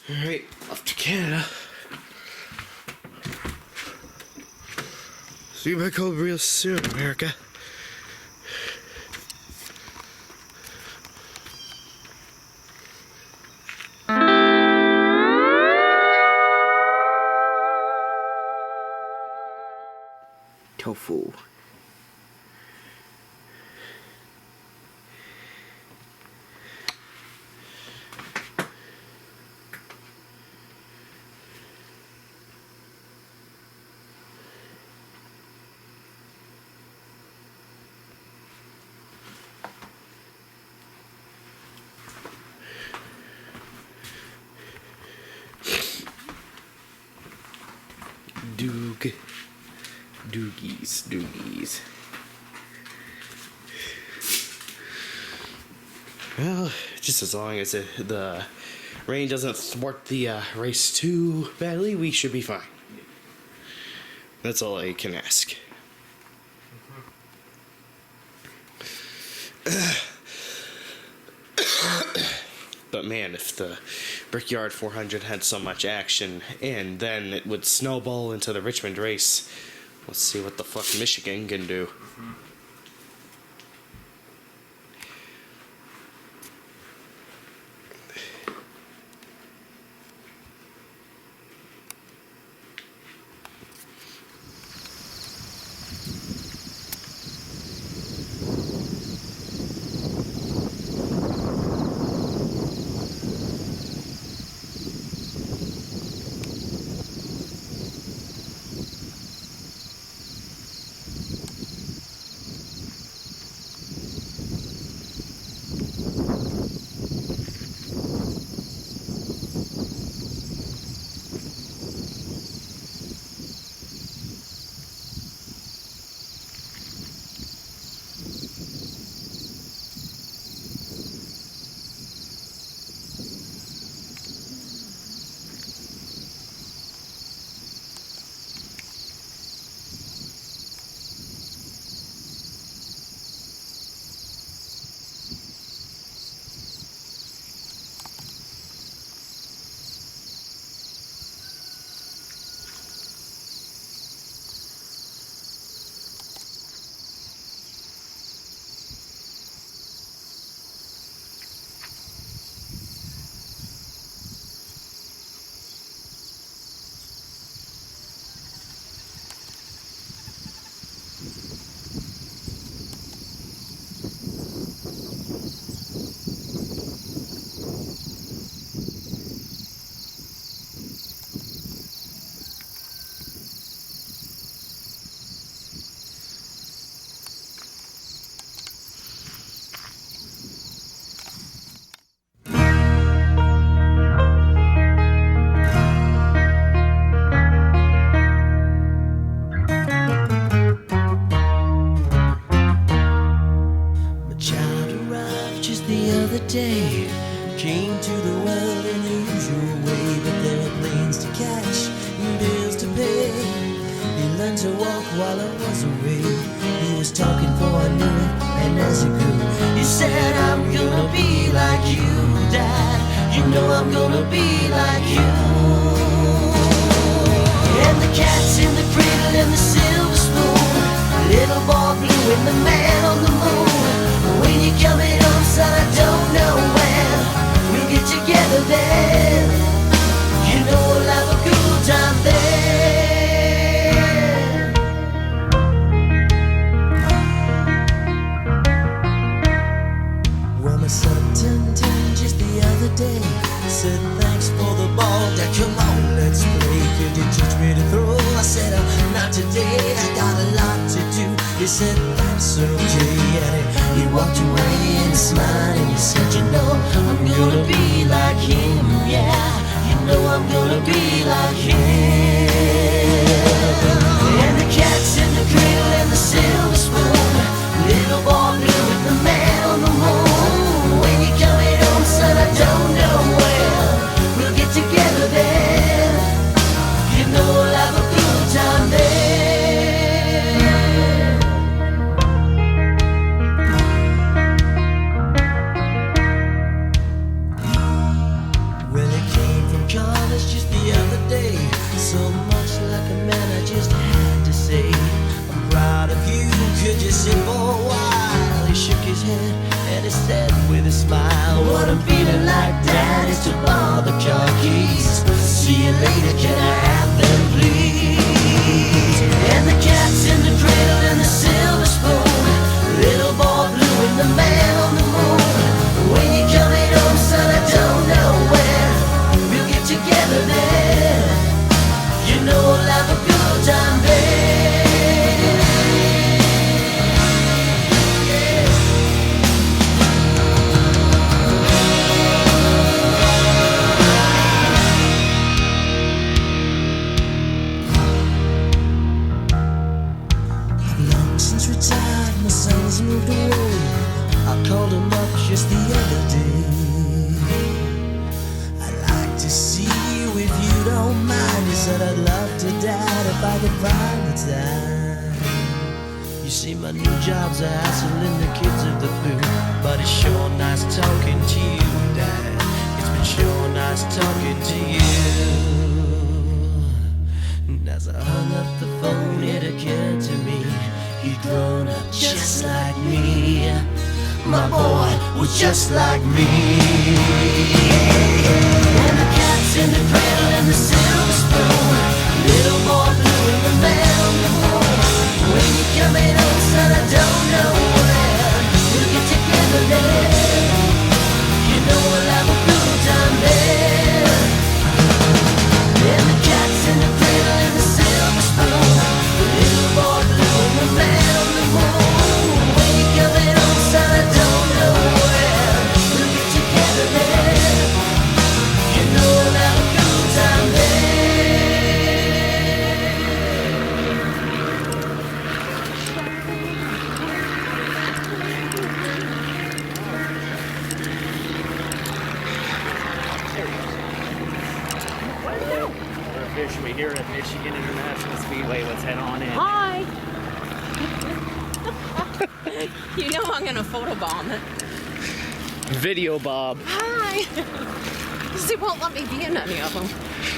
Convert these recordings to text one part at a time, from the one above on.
Alright, off to Canada. See you back home real soon, America. Tofu. Doogies. Well, just as long as the rain doesn't thwart the race too badly, we should be fine. That's all I can ask. But man, if the Brickyard 400 had so much action, and then it would snowball into the Richmond race, let's see what the fuck Michigan can do. Day came to the world in the usual way, but there were planes to catch and bills to pay. He learned to walk while I was away. He was talking before I knew it, and as he grew, he said, I'm gonna be like you, Dad. You know I'm gonna be like you. And the cat's in the cradle and the silver spoon, little boy blue and the man on the moon. When you're coming home, son, I don't know when we'll get together then. You know we'll have a good time then. Well, my son turned 10 just the other day. Said thanks for the ball, Dad, come on, let's play. Could you teach me to throw? I said, not today, I got a lot to do. He said, that's okay, and he walked away and smiled and he said, you know, I'm gonna be like him, yeah. You know I'm gonna be like him. And the cat's in the cradle and the silver spoon, little boy blue and the man on the moon. When you're coming home, son, I don't know when we'll get together then. You know we'll have a good time then. Well, he so much like a man, I just had to say, I'm proud of you. Could you sit for a while? He shook his head and he said with a smile, what I'm feeling like, Dad, is to borrow the car keys. See you later, can I have them, please? And the cat's in the cradle and the silver spoon, little boy blue and the man on the moon. When you coming home, son, I don't know when we'll get together then. You know we'll have a good time then. Long since retired, my son's moved away. I called him up just the other day. I'd like to see you if you don't mind. He said I'd love to, Dad, if I could find the time. You see, my new job's a hassling the kids of the blue, but it's sure nice talking to you, Dad. It's been sure nice talking to you. And as I hung up the phone, it occurred to me, he'd grown up just like me. My boy was just like me. And the cat's in the cradle and the silver spoon, little boy blue and the man on the moon. When you coming home, son, I don't know when we'll get together then. You know we'll have a good time then. And the cat's in the cradle and the silver spoon, little boy blue and the man on the moon. When you coming home, son, I don't know when we'll get together then. You know we'll have a good time then. We're officially here at Michigan International Speedway. Let's head on in. Hi! You know I'm gonna photobomb it. Video Bob. Hi! They won't let me be in any of them.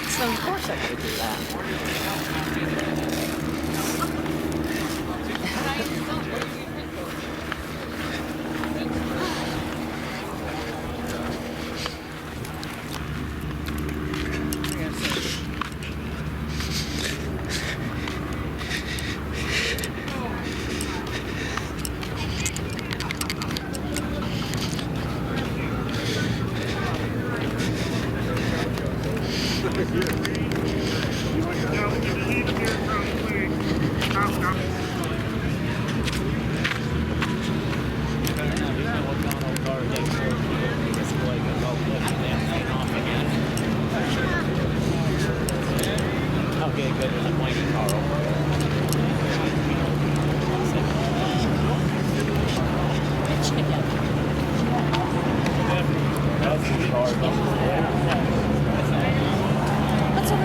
So of course I gotta do that. Okay, good. There's a pointy car over there. What's over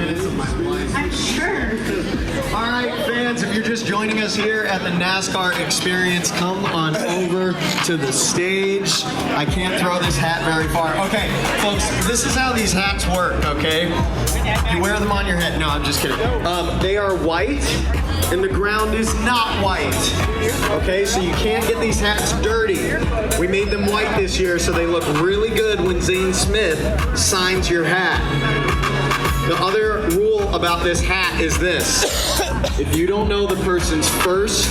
minutes of my life. I'm sure. All right, fans, if you're just joining us here at the NASCAR experience, come on over to the stage. I can't throw this hat very far. Okay, folks, this is how these hats work, okay? You wear them on your head. No, I'm just kidding. They are white, and the ground is not white. Okay, so you can't get these hats dirty. We made them white this year so they look really good when Zane Smith signs your hat. The other rule about this hat is this. If you don't know the person's first,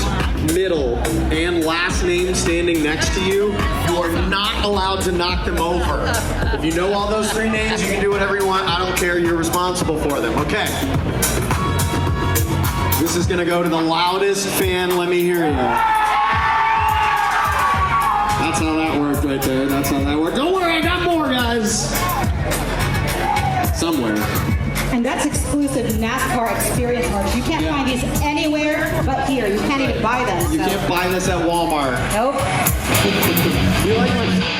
middle, and last name standing next to you, you are not allowed to knock them over. If you know all those 3 names, you can do whatever you want. I don't care. You're responsible for them. Okay. This is going to go to the loudest fan. Let me hear you. That's how that worked right there. That's how that worked. Don't worry, I got more, guys. Somewhere. And that's exclusive NASCAR experience merch. You can't find these anywhere but here. You can't even buy them. You can't buy this at Walmart. Nope. You like my...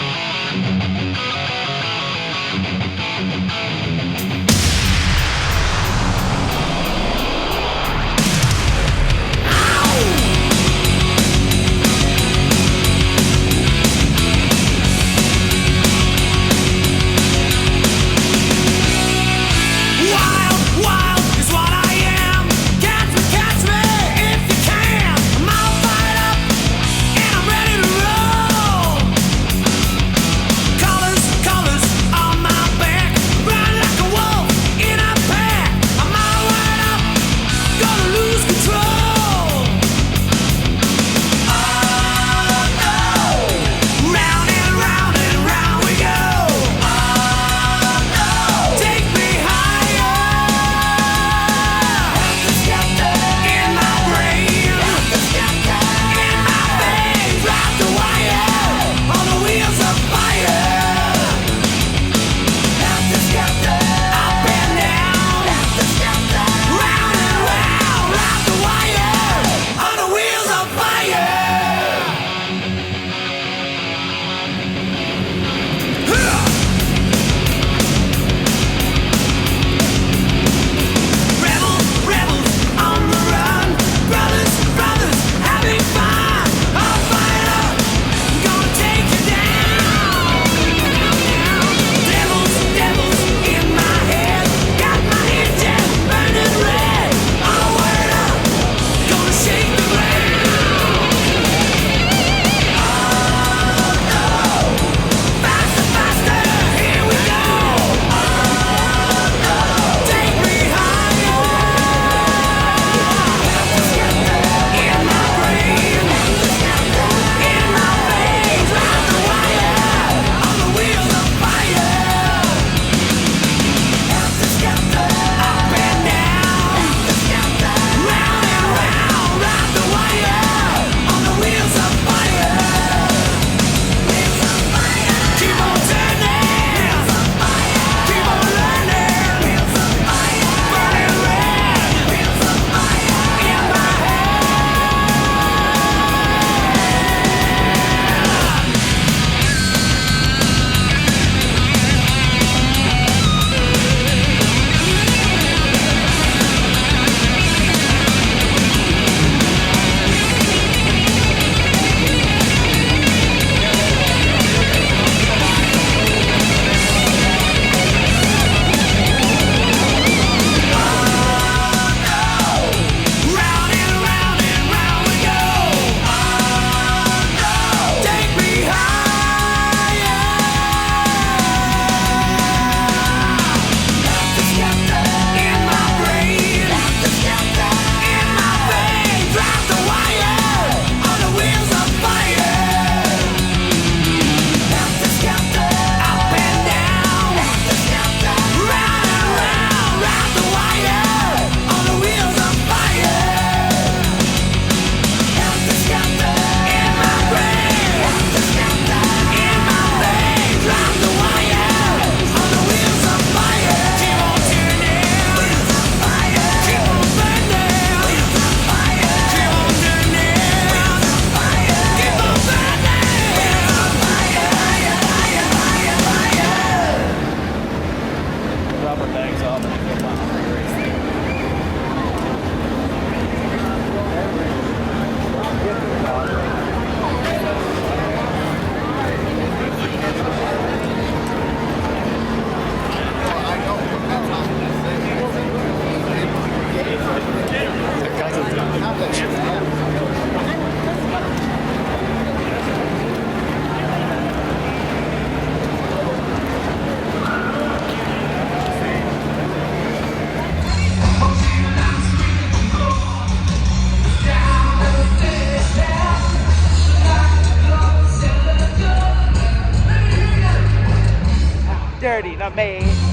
to me.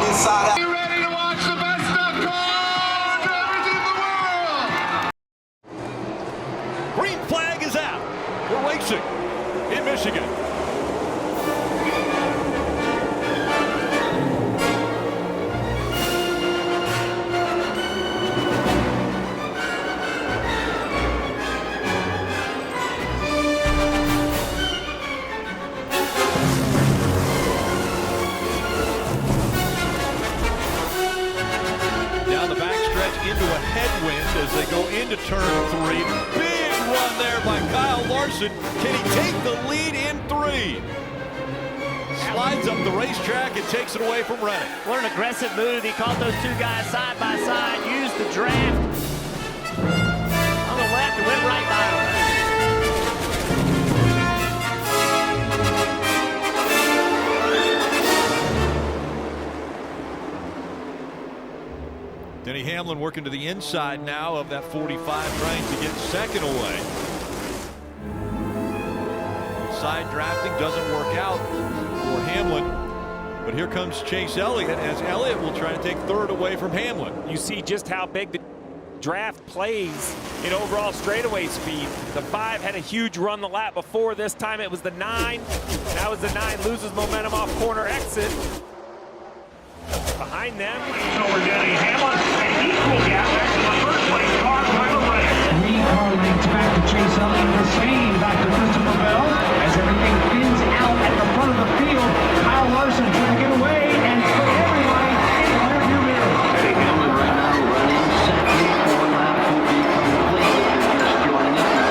inside out. You ready to watch the best of car drivers in the world? Green flag is out. We're racing in Michigan. Down the backstretch into a headwind as they go into turn 3. Big run there by Kyle Larson. Can he take the lead in 3? Slides up the racetrack and takes it away from Reddick. What an aggressive move. He caught those two guys side by side, used the draft on the left and went right by him. Denny Hamlin working to the inside now of that 45, trying to get second away. Side drafting doesn't work out for Hamlin, but here comes Chase Elliott as Elliott will try to take third away from Hamlin. You see just how big the draft plays in overall straightaway speed. The 5 had a huge run the lap before. This time it was the 9. Now as the 9 loses momentum off corner exit. Behind them. Over Denny Hamlin, an equal gap next to the first place car, Tyler Reddick. 3 car lengths back to Chase Elliott, the same back to Christopher Bell. As everything thins out at the front of the field, Kyle Larson trying to get away and put everybody in the rearview mirror. Denny Hamlin right now running second. 4 laps will be complete. Just joining us.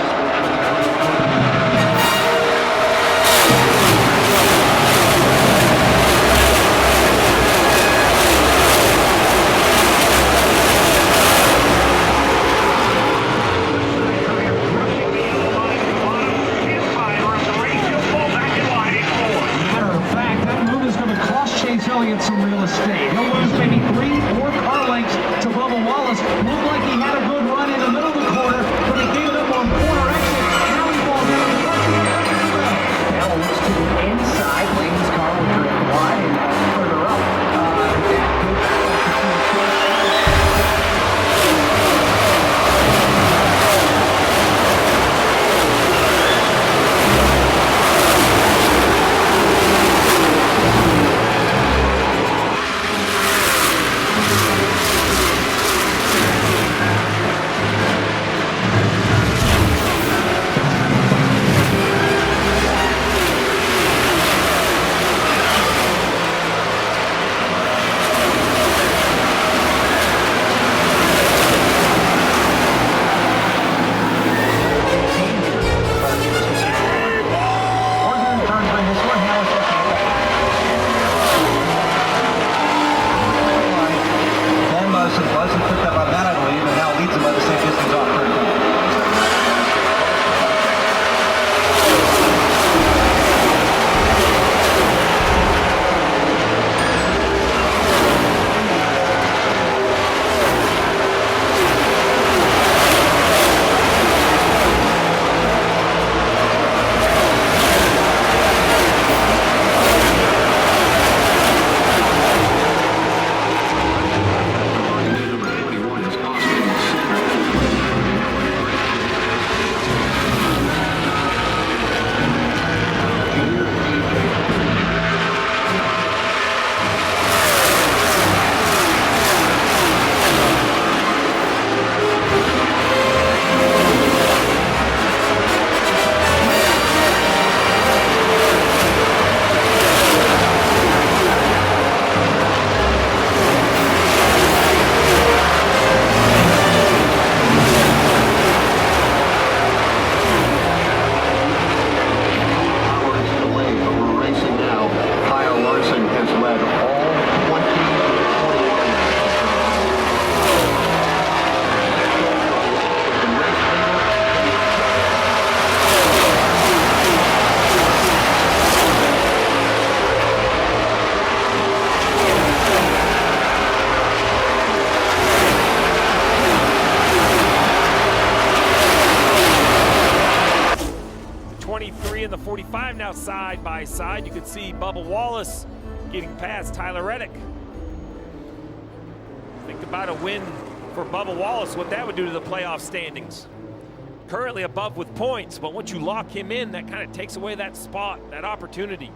Chase Elliott some real estate. He'll lose maybe 3 or 4 car lengths to Bubba Wallace. Looked like he had a good run in the middle of the corner, but he gave it up on corner exit. Now he falls down the front. Now looks to the inside. Layton's car will drift wide and further up. And the 45 now side by side. You can see Bubba Wallace getting past Tyler Reddick. about a win for Bubba Wallace, what that would do to the playoff standings. Currently above with points, but once you lock him in, that kind of takes away that spot, that opportunity.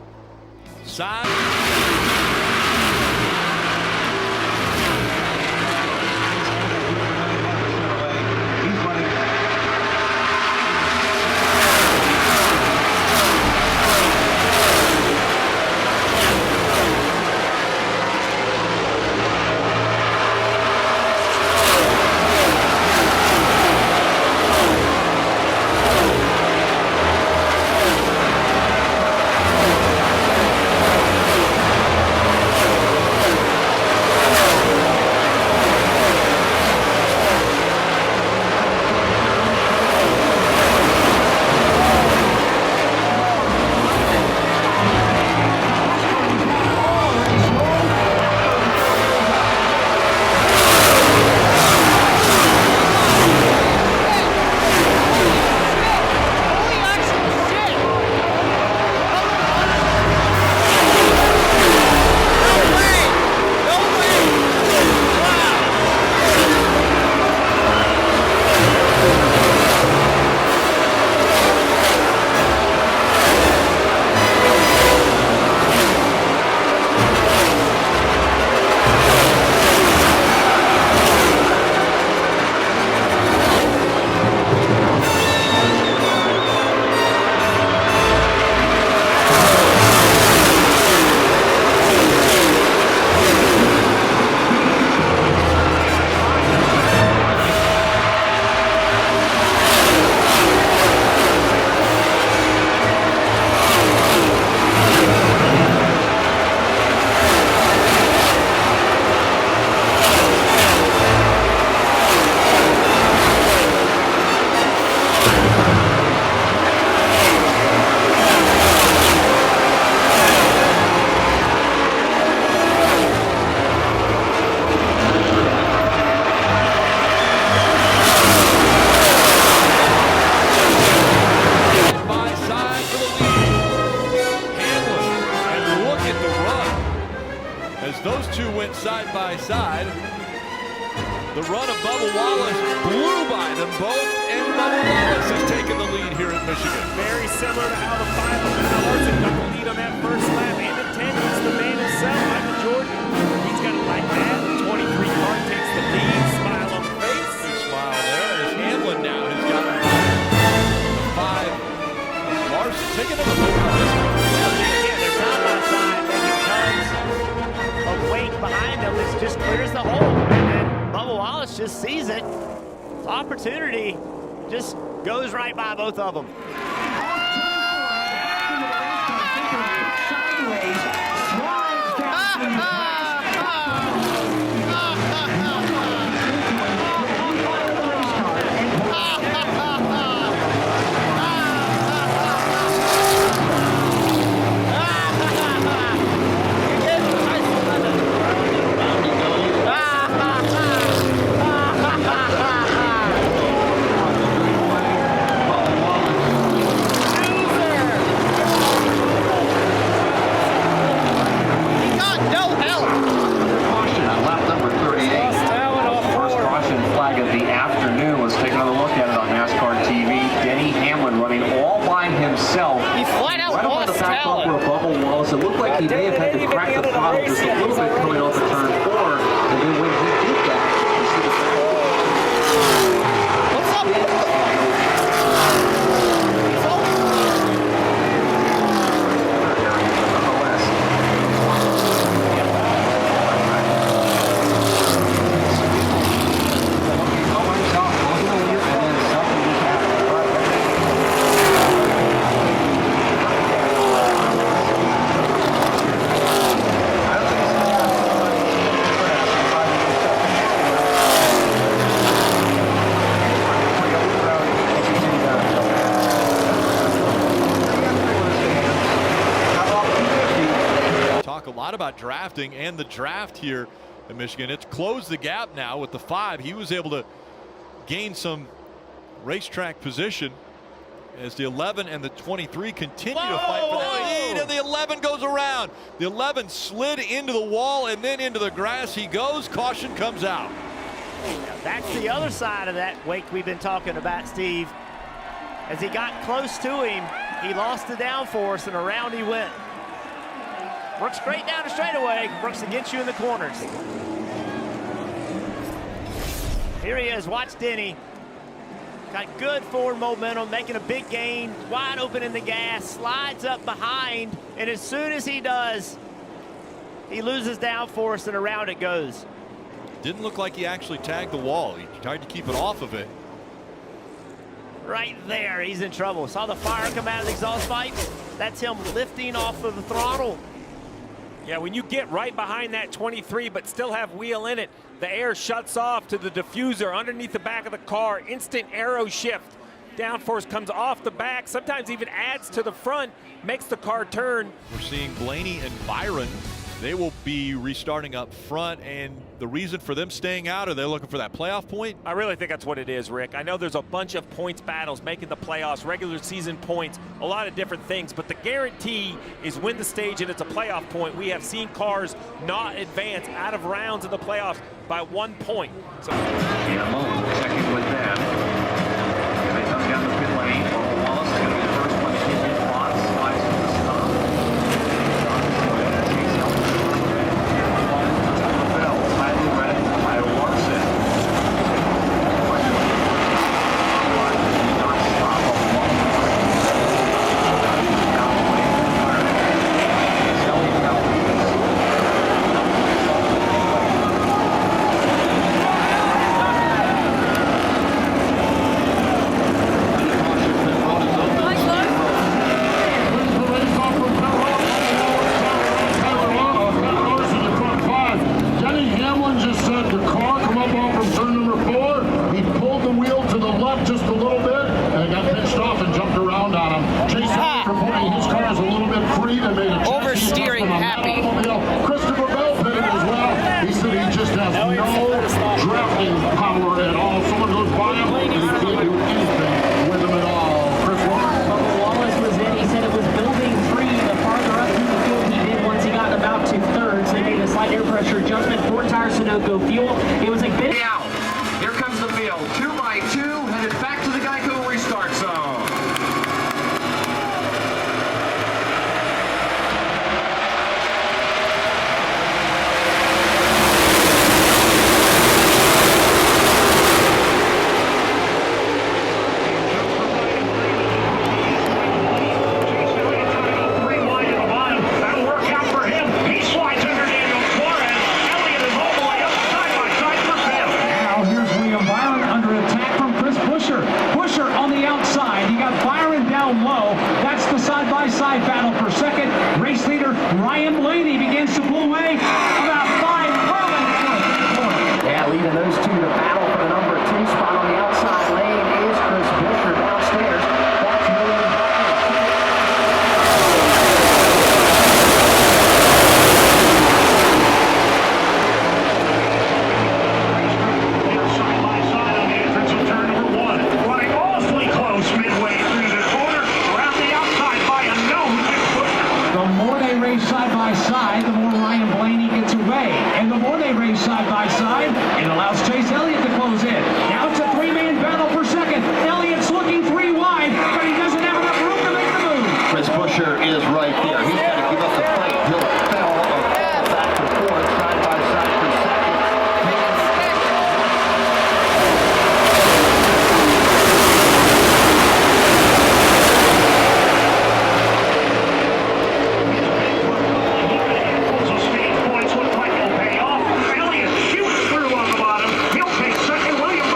Those two went side by side. The run of Bubba Wallace blew by them both, and Bubba Wallace has taken the lead here in Michigan. Very similar to how the 5 of Kyle Larson got the lead on that first lap, and the 10 is the man himself, Michael Jordan. He's got it like that. The 23 car takes the lead, smile on the face. Big smile there as Hamlin now has got the 5. Larson taking another move on this one. Yeah, they're side by side, making tons of weight behind them. This just clears the hole, and then Bubba Wallace just sees it. It's opportunity just goes right by both of them. It looked like he may have had to crack the throttle just a little bit coming off of turn 4, and then when he did that, you see the what's up? About drafting and the draft here in Michigan. It's closed the gap now with the 5. He was able to gain some racetrack position as the 11 and the 23 continue to fight for that lead, and the 11 goes around. The 11 slid into the wall and then into the grass he goes. Caution comes out. Now, that's the other side of that wake we've been talking about, Steve. As he got close to him, he lost the downforce and around he went. Brooks straight down the straightaway. Brooks against you in the corners. Here he is, watch Denny. Got good forward momentum, making a big gain, wide open in the gas, slides up behind, and as soon as he does, he loses downforce and around it goes. Didn't look like he actually tagged the wall. He tried to keep it off of it. Right there, he's in trouble. Saw the fire come out of the exhaust pipe? That's him lifting off of the throttle. Yeah, when you get right behind that 23 but still have wheel in it, the air shuts off to the diffuser underneath the back of the car. Instant aero shift. Downforce comes off the back, sometimes even adds to the front, makes the car turn. We're seeing Blaney and Byron. They will be restarting up front, and the reason for them staying out, are they looking for that playoff point? I really think that's what it is, Rick. I know there's a bunch of points battles making the playoffs, regular season points, a lot of different things, but the guarantee is win the stage and it's a playoff point. We have seen cars not advance out of rounds in the playoffs by 1 point. So Second with that. They come down the pit lane. Wallace is going to be the first one to hit his spots. Slides to the stop. Oversteering happy. Christopher Bell pitted as well. He said he just has no drafting power at all. Someone goes by him and he can't do anything with him at all. Chris Bubba Wallace was in. He said it was building free the farther up through the field he did once he got about 2/3. They made a slight air pressure adjustment. 4 tire Sunoco fuel. It was a bit. out. Here comes the field. 2x2 headed back to the Geico restart zone. Side battle for second. Race leader Ryan Blaney begins to pull away about 5 furlongs. Yeah, leading those two to battle for the number 2 spot on the outside lane is Chris Busher downstairs. That's William Side by side on the entrance of turn number 1. Running awfully close midway through the corner. Around the outside by a nose. The more they race side by side, the more Ryan Blaney gets away. And the more they race side by side, it allows Chase Elliott to close in. Now it's a 3-man battle for second. Elliott's looking 3 wide, but he doesn't have enough room to make the move. Chris Busher is right there. He's got to give up the fight. He'll fell back and forth, side by side for second. Points look like he'll pay off. Elliott shoots through on the bottom. He'll take second. William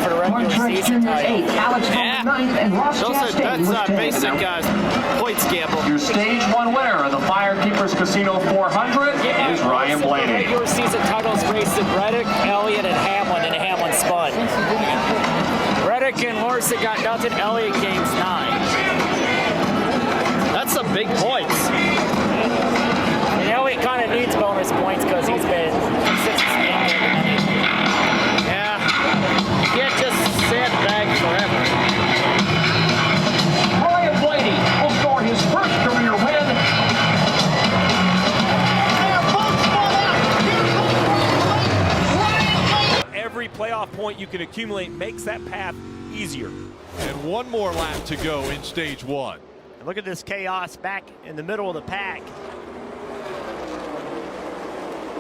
for the regular season title. That's basic points gamble. Your stage 1 winner of the Firekeepers Casino 400 is Ryan Blaney. Regular season titles raced at Reddick, Elliott, and Hamlin, and Hamlin spun. Reddick and Larson got nothing. Elliott gains 9. That's some big points. And Elliott kind of needs bonus points because he's been consistent. Yeah. You can't just sandbag forever. Ryan Blaney will score his first career win. Every playoff point you can accumulate makes that path easier. And one more lap to go in stage 1. And look at this chaos back in the middle of the pack.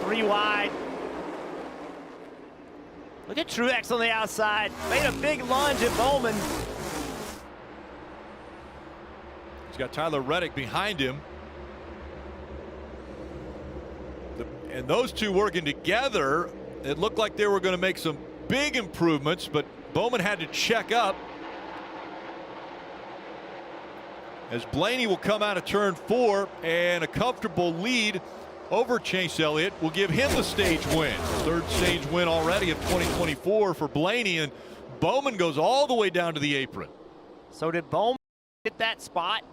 3 wide. Look at Truex on the outside. Made a big lunge at Bowman. He's got Tyler Reddick behind him. And those two working together, it looked like they were going to make some big improvements, but Bowman had to check up. As Blaney will come out of turn 4, and a comfortable lead over Chase Elliott will give him the stage win. Third stage win already of 2024 for Blaney, and Bowman goes all the way down to the apron. So did Bowman get that spot?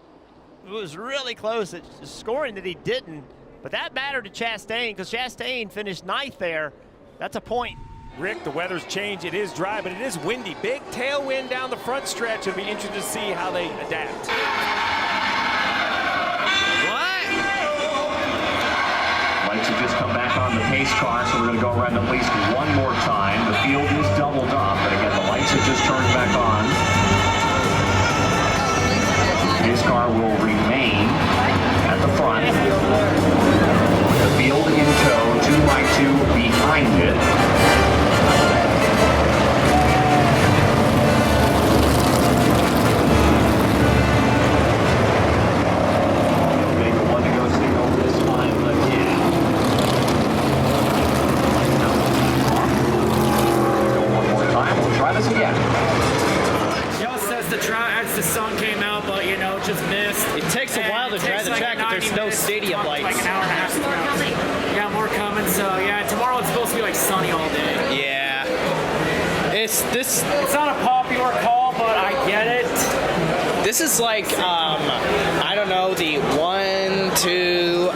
It was really close at scoring that he didn't, but that mattered to Chastain because Chastain finished 9th there. That's a point. Rick, the weather's changed. It is dry, but it is windy. Big tailwind down the front stretch. It'll be interesting to see how they adapt. Lights have just come back on the pace car, so we're going to go around at least one more time. The field is doubled up, but again, the lights have just turned back on. Pace car will remain at the front. The field in tow, 2 by 2 behind it. The sun came out, but you know, just missed. It takes a while to dry the track if there's no stadium lights. Like an hour and a half. Yeah, more coming. So yeah, tomorrow it's supposed to be like sunny all day. Yeah. It's not a popular call, but I get it. This is like I don't know, the 1, 2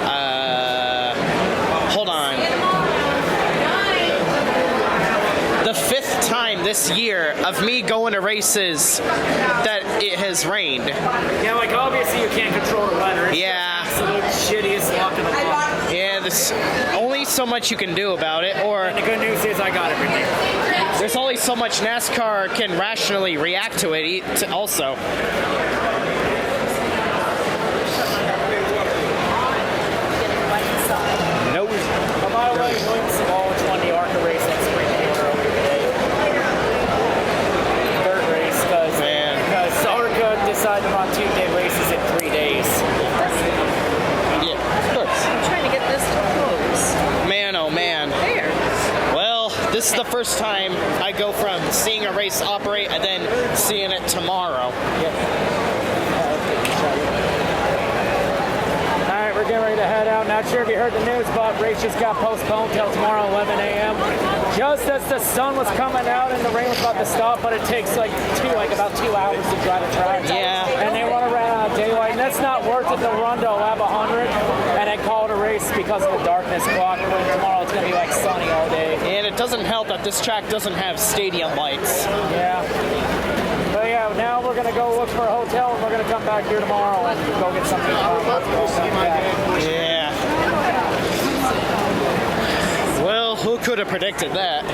hold on. The 5th time this year of me going to races that it has rained. Yeah, like obviously you can't control the weather. It's absolute shittiest luck in the world. Yeah, there's only so much you can do about it. Or and the good news is I got everything. There's only so much NASCAR can rationally react to it also. Nope. But by the way, Williams Savage won the ARCA race next spring earlier today. Third race because ARCA decided to run 2-day races in 3 days. Yeah, of course. I'm trying to get this to close. Man, oh man. There. Well, this is the first time I go from seeing a race operate and then seeing it tomorrow. Alright, we're getting ready to head out. Not sure if you heard the news, but race just got postponed till tomorrow 11 a.m. Just as the sun was coming out and the rain was about to stop, but it takes about 2 hours to dry the track. Yeah. And they want to run out of daylight, and that's not worth it to run to a lap 100 and then call it a race because of the darkness clock. Tomorrow it's going to be like sunny all day. And it doesn't help that this track doesn't have stadium lights. Yeah. But yeah, now we're going to go look for a hotel and we're going to come back here tomorrow and go get something. Yeah. Well, who could have predicted that?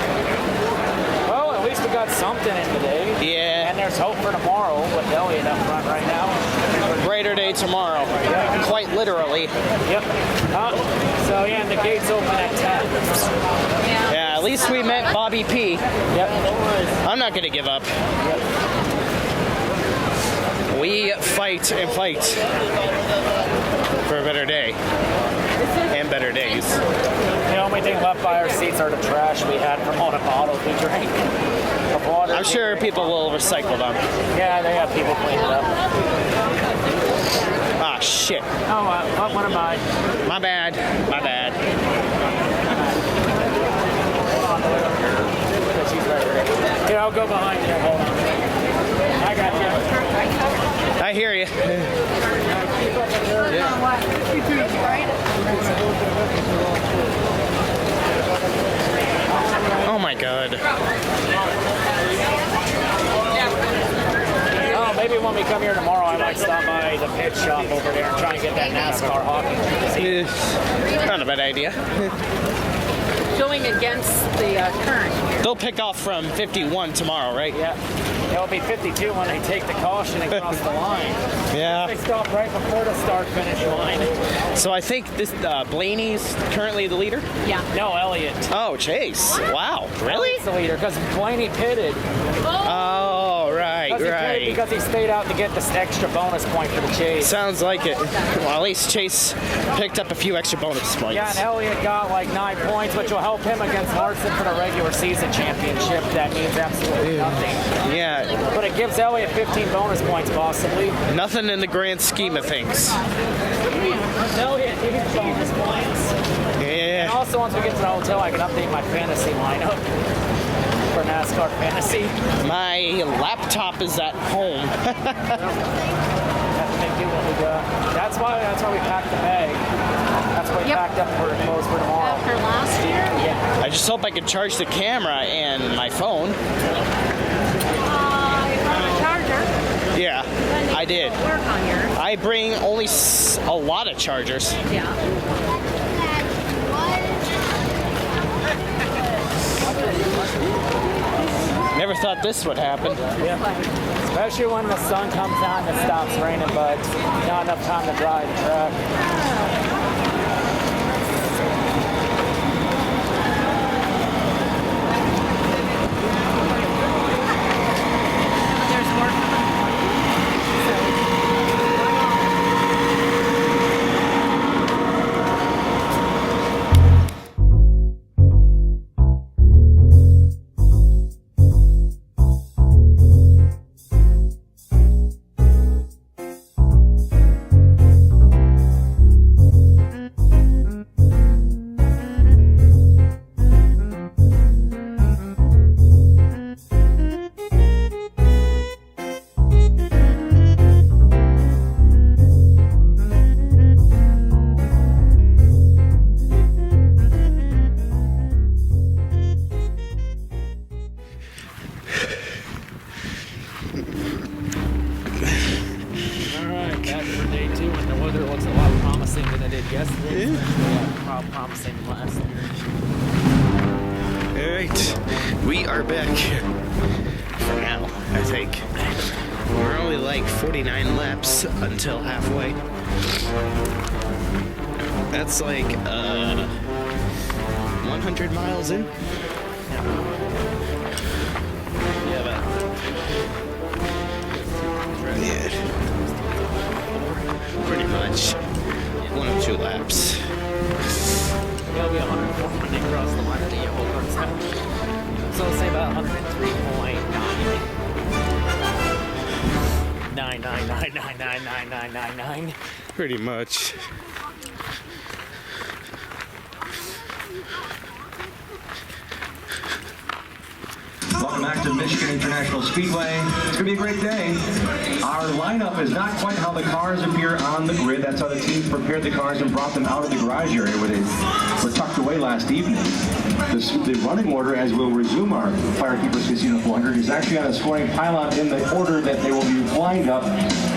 Well, at least we got something in today. Yeah. And there's hope for tomorrow with Elliott up front right now. Brighter day tomorrow. Yep. Quite literally. Yep. So yeah, and the gates open at 10. Yeah, at least we met Bobby P. Yep. I'm not going to give up. Yep. We fight and fight for a better day. and better days. The only thing left by our seats are the trash we had from all the bottles we drank. Of water. I'm sure people will recycle them. Yeah, they have people clean it up. Ah, shit. Oh, what am I? My bad. My bad. Here, I'll go behind you. Hold on. I got you. I hear you. Oh my god. Oh, maybe when we come here tomorrow, I might stop by the pit shop over there and try and get that NASCAR hockey. Not a bad idea. Going against the current here. They'll pick off from 51 tomorrow, right? Yeah. It'll be 52 when they take the caution and cross the line. Yeah. They stop right before the start-finish line. So I think this Blaney's currently the leader? Yeah. No, Elliott. Oh, Chase. Wow. Really? Elliott's the leader because Blaney pitted. Oh, right, right. Because he stayed out to get this extra bonus point for the chase. Sounds like it. Well, at least Chase picked up a few extra bonus points. Yeah, and Elliott got like 9 points, which will help him against Larson for the regular season championship. That means absolutely nothing. Yeah. But it gives Elliott 15 bonus points, possibly. Nothing in the grand scheme of things. Elliott needs bonus points. Yeah. And also, once we get to the hotel, I can update my fantasy lineup for NASCAR fantasy. My laptop is at home. That's why we packed the bag. That's why we packed up for clothes for tomorrow. After last year? Yeah. I just hope I could charge the camera and my phone. You brought a charger. Yeah, I did. Work on yours. I bring only a lot of chargers. Yeah. Never thought this would happen. Yeah. Especially when the sun comes out and it stops raining, but not enough time to dry the track. There's more coming. We are back. For now, I think. We're only like 49 laps until halfway. That's like 100 miles in. Yeah, pretty much 1 or 2 laps. It'll be 104 when they cross the line of the yellow cars. So let's say about 103.999999999. Pretty much. Welcome back to Michigan International Speedway. It's going to be a great day. Our lineup is not quite how the cars appear on the grid. That's how the teams prepared the cars and brought them out of the garage area where they were tucked away last evening. The running order, as we'll resume our Firekeepers Casino 400, is actually on a scoring pylon in the order that they will be lined up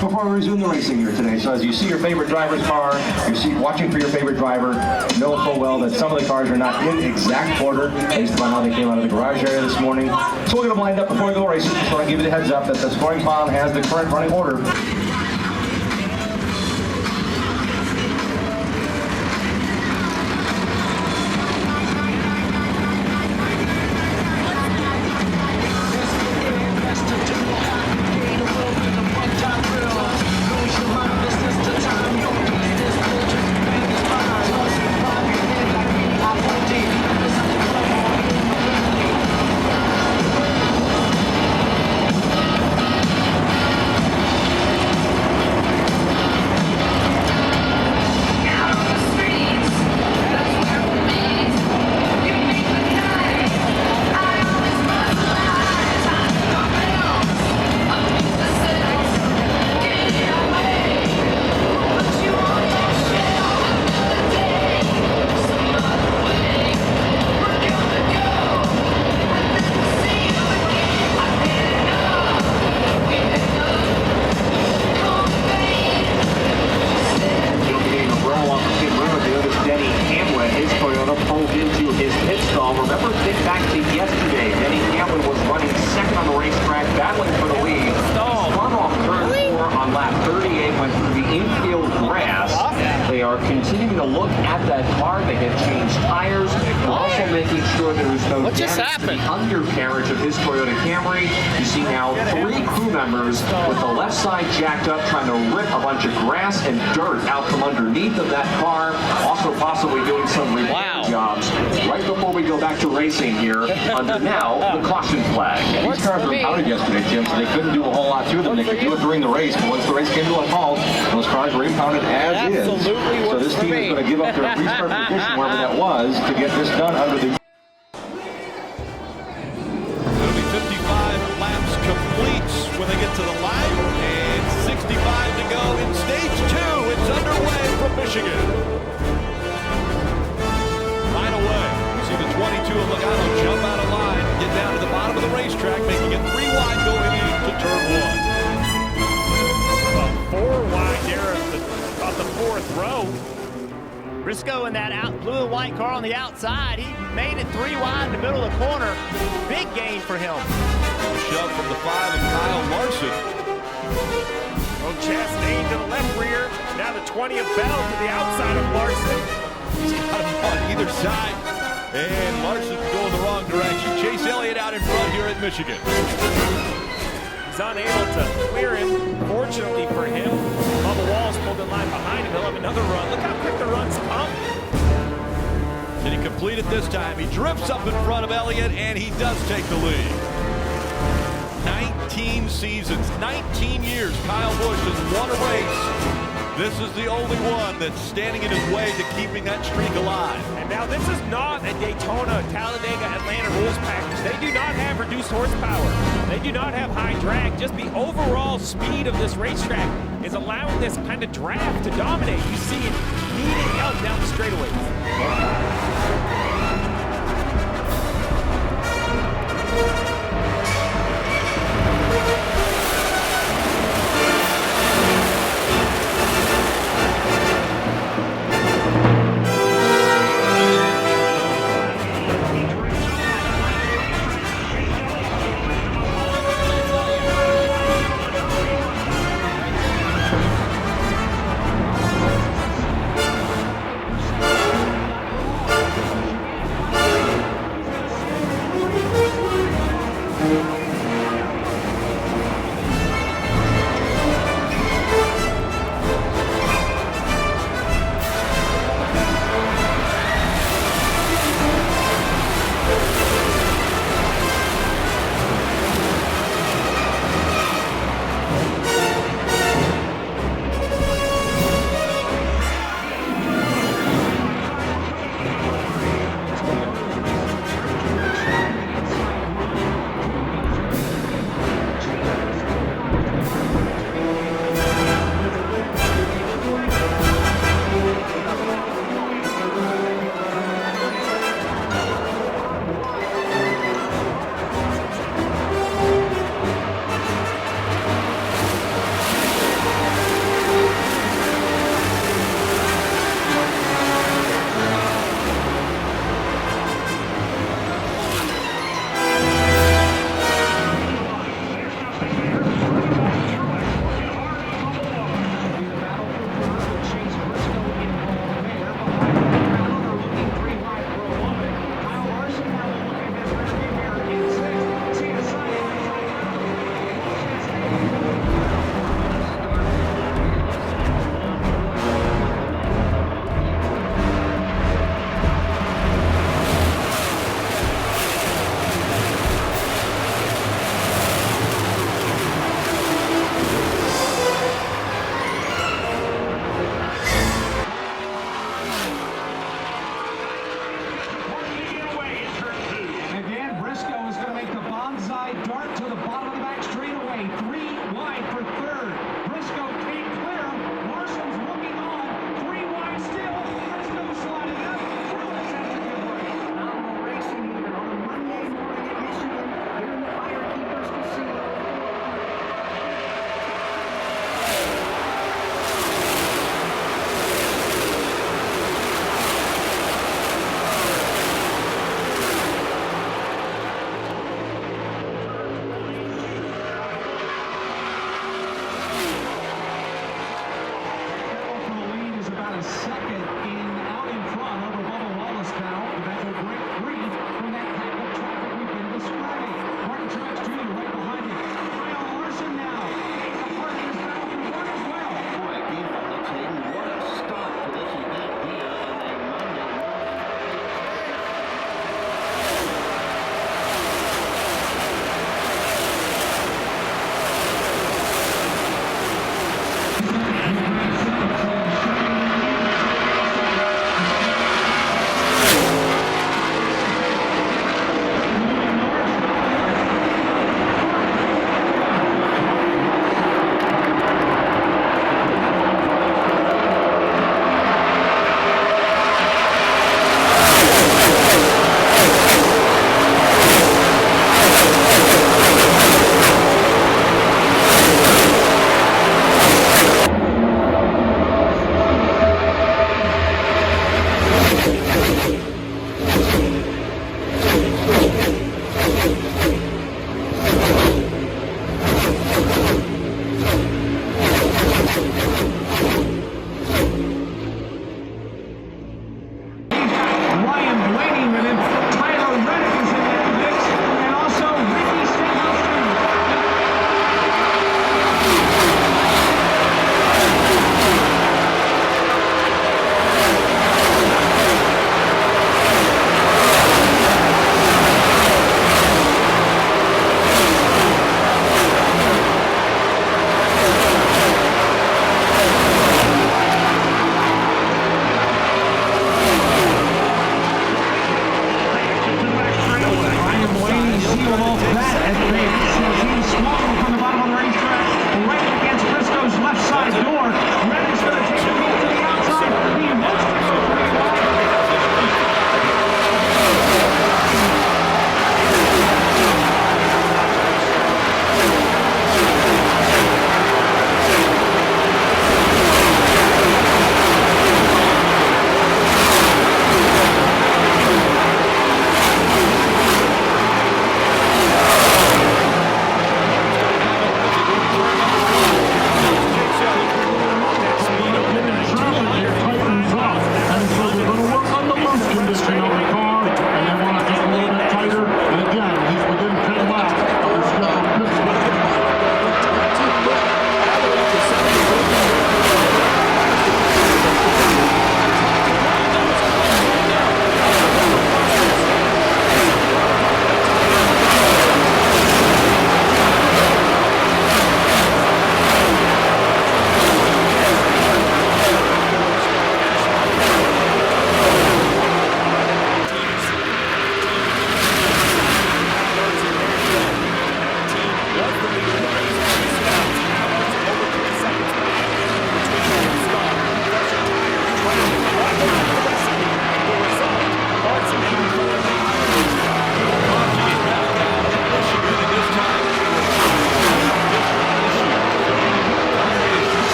before we resume the racing here today. So as you see your favorite driver's car, you're watching for your favorite driver, know full well that some of the cars are not in exact order based upon how they came out of the garage area this morning. So we're going to blind up before we go racing. Just want to give you the heads up that the scoring pylon has the current running order. look at that car. They have changed tires. They're also making sure there is no What just damage to the happened? undercarriage of his Toyota Camry. You see now 3 crew members with the left side jacked up trying to rip a bunch of grass and dirt out from underneath of that car. Also possibly doing some repair jobs right before we go back to racing here under now the caution flag. Yeah, these cars were impounded yesterday, Tim, so they couldn't do a whole lot to them. They could do it during the race, but once the race came to a halt, those cars were impounded as is. So this team is going to give up their restart position, wherever that was, to get this done under the... It'll be 55 laps complete when they get to the line, and 65 to go in stage 2. It's underway from Michigan. Right away, you see the 22 of Logano jump out of line, get down to the bottom of the racetrack, making it 3 wide going into turn 1. 4 wide there about the 4th row. Briscoe in that blue and white car on the outside. He made it 3 wide in the middle of the corner. Big gain for him. A shove from the 5 of Kyle Larson. From Chastain to the left rear. Now the 20 of Bell to the outside of Larson. He's got him on either side. And Larson's going the wrong direction. Chase Elliott out in front here at Michigan. He's unable to clear him. Fortunately for him, Bubba Wallace pulled in line behind him. He'll have another run. Look how quick the run's come. Did he complete it this time? He drifts up in front of Elliott, and he does take the lead. 19 seasons, 19 years, Kyle Busch has won a race. This is the only one that's standing in his way to keeping that streak alive. And now this is not a Daytona, Talladega, Atlanta rules package. They do not have reduced horsepower. They do not have high drag. Just the overall speed of this racetrack is allowing this kind of draft to dominate. You see it needing help down the straightaways.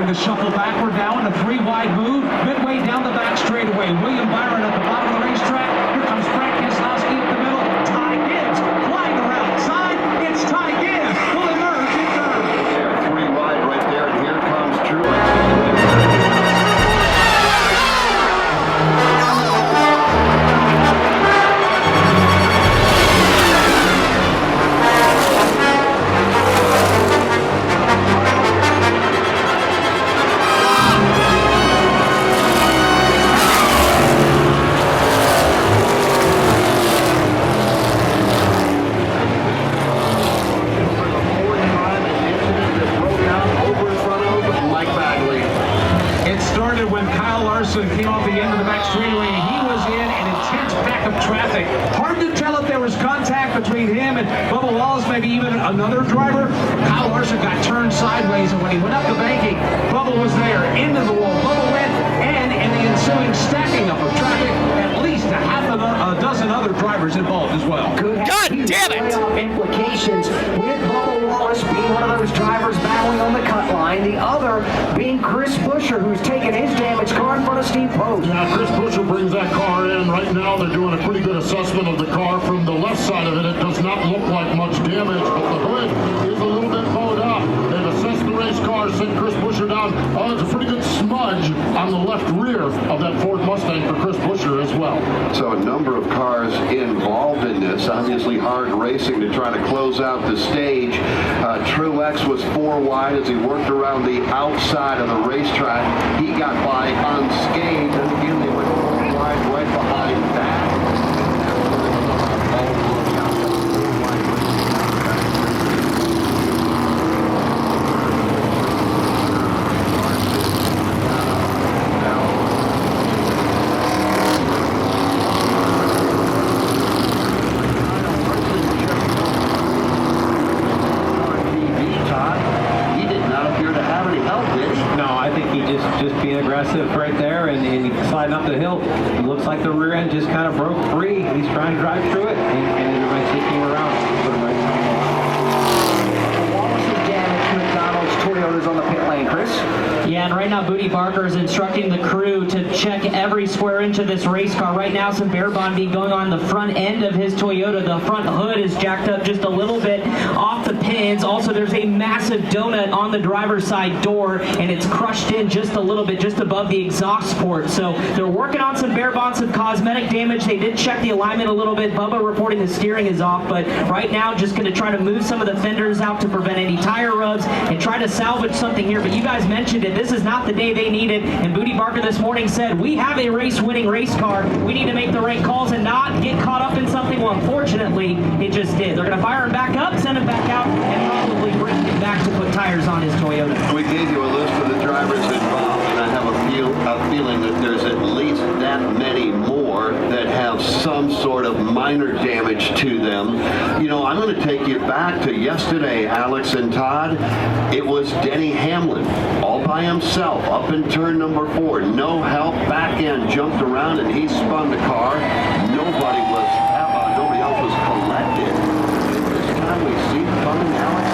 to shuffle backward now in a 3-wide move. Midway down the back straightaway. William Byron at the bottom of the racetrack. Here comes Frank Keselowski up the middle. Ty Gibbs flying around the side. It's Ty Gibbs. Will emerge in third. Yeah, 3 wide right there, and here comes Truex. It started when Kyle Larson came off the end of the back straightaway, and he was in an intense pack of traffic. Hard to tell if there was contact between him and Bubba Wallace, maybe even another driver. Kyle Larson got turned sideways, and when he went up the banking, Bubba was there, into the wall. Bubba went, and in the ensuing stacking up of traffic, at least a dozen other drivers involved as well. God damn it! Implications with Bubba Wallace being one of those drivers battling on the cut line, the other being Chris Buescher, who's taken his damaged car in front of Steve Post. Yeah, Chris Buescher brings that car in. Right now they're doing a pretty good assessment of the car. From the left side of it, it does not look like much damage, but the hood is a little bit bowed up. They've assessed the race car, sent Chris Buescher down. Oh, it's a pretty good smudge on the left rear of that Ford Mustang for Chris Buescher as well. So a number of cars involved in this. Obviously hard racing to try to close out the stage. Truex was 4 wide as he worked around the outside of the racetrack. He got by unscathed, and again they went 4 wide right behind that. Right there and sliding up the hill. It looks like the rear end just kind of broke free. He's trying to drive through it, and everybody's taking him around. Put him right down. Wallace has damaged McDonald's Toyotas on the pit lane, Chris. Yeah, and right now Booty Barker is instructing the crew to check every square inch of this race car. Right now some bear bonding going on the front end of his Toyota. The front hood is jacked up just a little bit off the pins. Also, there's a massive donut on the driver's side door, and it's crushed in just a little bit, just above the exhaust port. So they're working on some bear bonds, some cosmetic damage. They did check the alignment a little bit. Bubba reporting the steering is off, but right now just going to try to move some of the fenders out to prevent any tire rubs and try to salvage something here. But you guys mentioned it. This is not the day they need it. And Booty Barker this morning said, we have a race-winning race car. We need to make the right calls and not get caught up in something. Well, unfortunately, it just did. They're going to fire him back up, send him back out, and probably bring him back to put tires on his Toyota. We gave you a list of the drivers involved, and I have a feeling that there's at least that many more that have some sort of minor damage to them. You know, I'm going to take you back to yesterday, Alex and Todd. It was Denny Hamlin, all by himself, up in turn number 4. No help, back end jumped around, and he spun the car. Nobody else was collected. This time we see coming, Alex.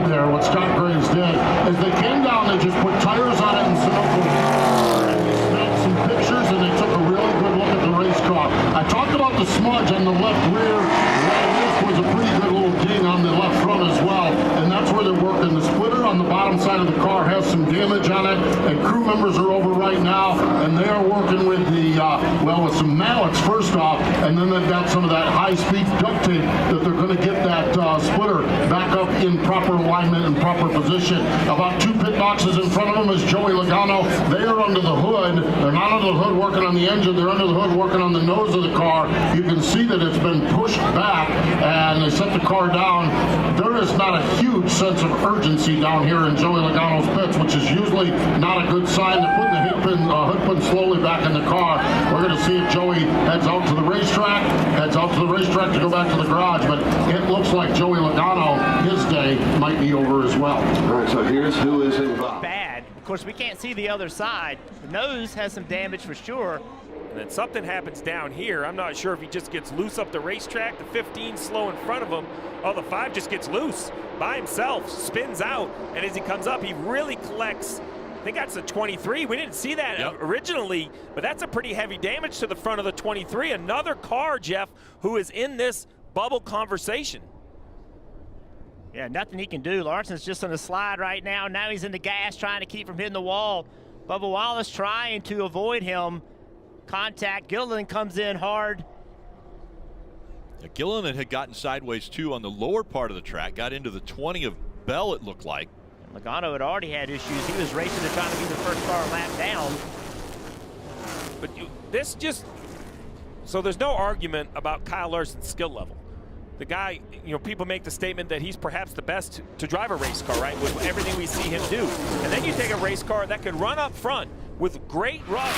What Scott Graves did is they came down, they just put tires on it and snapped some pictures, and they took a really good look at the race car. I talked about the smudge on the left rear. This was a pretty good little ding on the left front as well, and that's where they're working. The splitter on the bottom side of the car has some damage on it, and crew members are over right now, and they are working with the with some mallets first off, and then they've got some of that high-speed duct tape that they're going to get that splitter back up in proper alignment and proper position. About 2 pit boxes in front of them is Joey Logano. They are under the hood. They're not under the hood working on the engine. They're under the hood working on the nose of the car. You can see that it's been pushed back, and they set the car down. They're is not a huge sense of urgency down here in Joey Logano's pits, which is usually not a good sign. They're putting the hood pin slowly back in the car. We're going to see if Joey heads out to the racetrack, to go back to the garage, but it looks like Joey Logano, his day might be over as well. All right, so here's who is involved. Bad. Of course, we can't see the other side. The nose has some damage for sure. And then something happens down here. I'm not sure if he just gets loose up the racetrack. The 15 slow in front of him. Oh, the 5 just gets loose by himself, spins out, and as he comes up, he really collects. I think that's a 23. We didn't see that originally, but that's a pretty heavy damage to the front of the 23. Another car, Jeff, who is in this bubble conversation. Yeah, nothing he can do. Larson's just on the slide right now. Now he's in the gas trying to keep from hitting the wall. Bubba Wallace trying to avoid him. Contact. Gilliland comes in hard. Yeah, Gilliland had gotten sideways too on the lower part of the track, got into the 20 of Bell, it looked like. And Logano had already had issues. He was racing to trying to be the first car lap down. But this just, so there's no argument about Kyle Larson's skill level. The guy, you know, people make the statement that he's perhaps the best to drive a race car, right, with everything we see him do. And then you take a race car that could run up front with great run.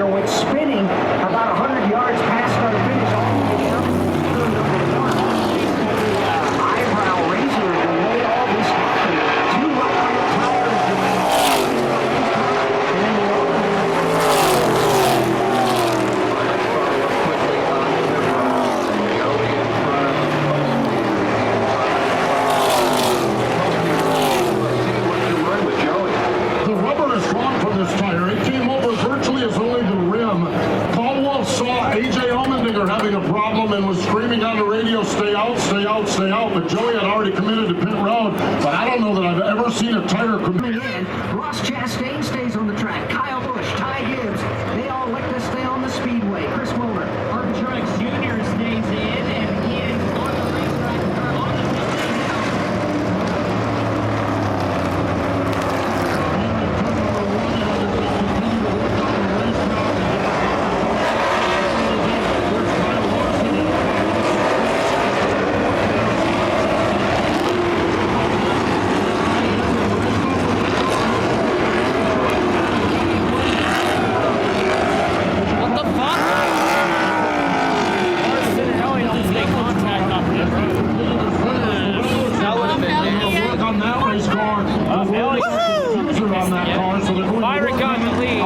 tire went spinning about 100 yards past our finish. All the way up to number 1. Eyebrow raiser, the way all this happened. 2 right tires. And then the The rubber is gone from this tire. It came over virtually as only the rim. Caldwell saw A.J. Allmendinger having a problem and was screaming on the radio, stay out, stay out, stay out. But Joey had already committed to pit road. But I don't know that I've ever seen a tire commit. Ross Chastain stays on the track. Kyle Busch, Ty Gibbs, they all like to stay on the Speedway. Chris Wilmer. Martin Truex Jr. stays in and he is on the racetrack on the What the fuck? That would have been work on that race car. On that car, so they're going Byron got the lead.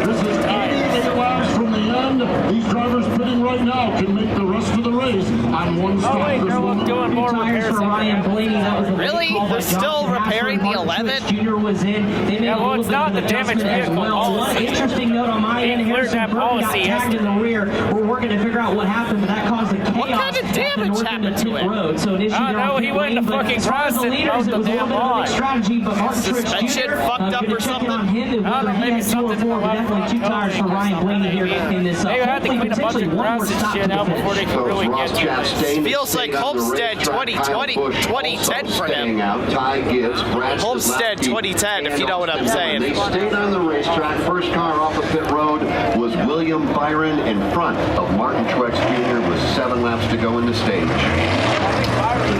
This is 88 laps from the end. These drivers pitting right now can make the rest of the race on one stop. doing more repairs for Ryan Blaney. That was a Really? They're still repairing the 11? Jr. was in. They made a little bit of an adjustment as well. One interesting note on my end, Harrison Burton got tagged in the rear. We're working to figure out what happened, but that caused a chaos. What kind of damage happened to it? Road. So an issue there no, on he pit went lane, to but fucking as far as the cross and leaders, broke it the was a little damn bit of a line. mixed strategy, but Martin Truex Suspension Jr. fucked up or check something? on him. It I don't know, he maybe has 2 or something 4, but from definitely 2 tires for Ryan Blaney here in this. They had to Hopefully, clean a bunch potentially of one more grass and stop shit to the out before they finish. could really get to it. Feels like Homestead 2010 for him. Homestead 2010, if you know what I'm saying. They stayed on the racetrack. First car off of pit road was William Byron in front of Martin Truex Jr. with 7 laps to go in the stage.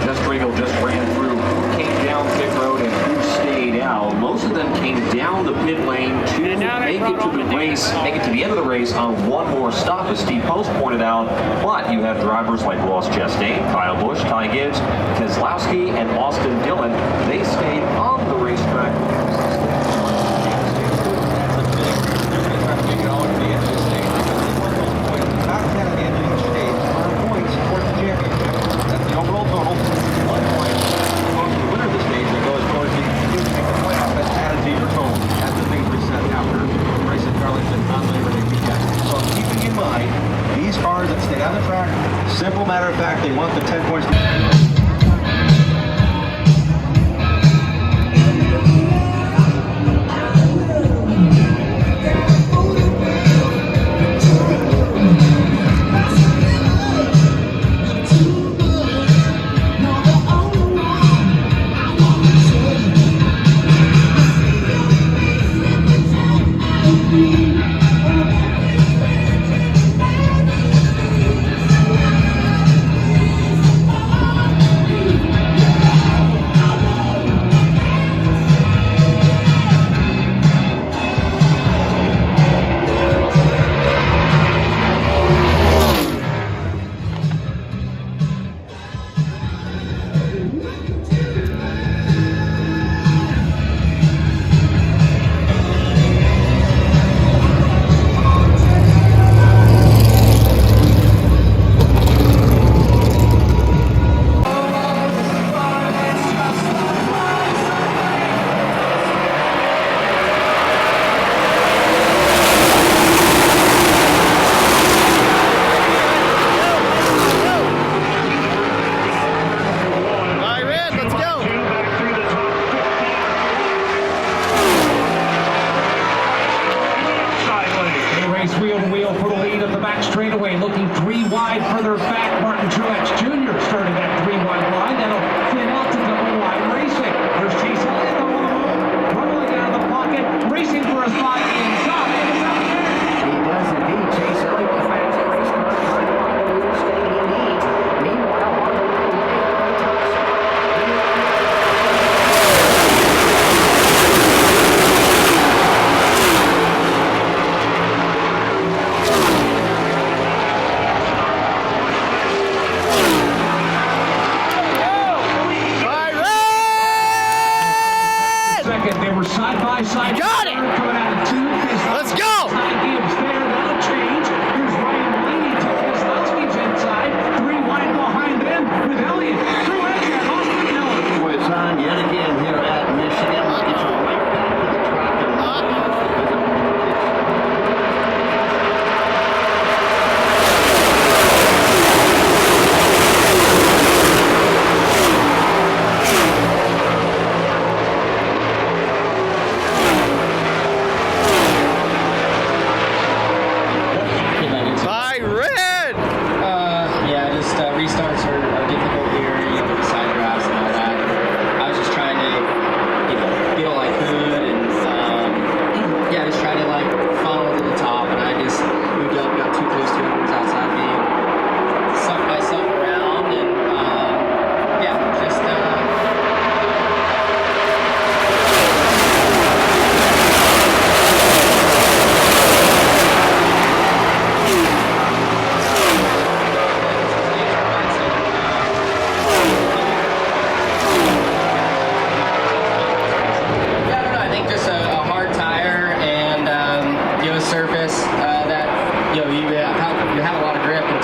Just Regal just ran through, came down pit road, and who stayed out. Most of them came down the pit lane to make it to the race, make it to the end of the race on one more stop, as Steve Post pointed out. But you have drivers like Ross Chastain, Kyle Busch, Ty Gibbs, Keselowski, and Austin Dillon. They stayed on the racetrack. These cars that stay on the track, simple matter of fact, they want the 10 points.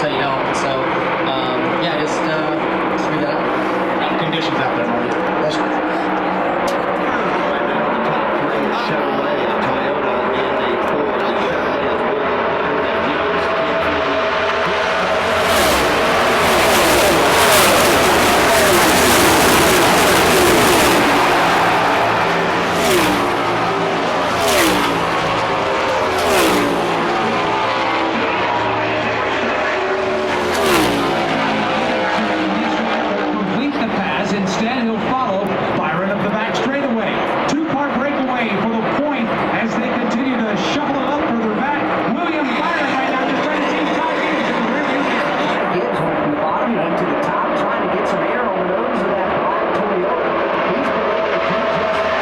that you don't. So, yeah, just screw that up. How the conditions out there, Marty? Chevrolet, a Toyota, and a Ford. The Chevrolet is Complete the pass. Instead, he'll follow Byron up the back straightaway. Two-car breakaway for the point as they continue to shuffle it up further back. William Byron right now just trying to see Ty Gibbs in the rear view mirror. Gibbs went from the bottom and to the top, trying to get some air on the nose of that black Toyota. He's been able to do just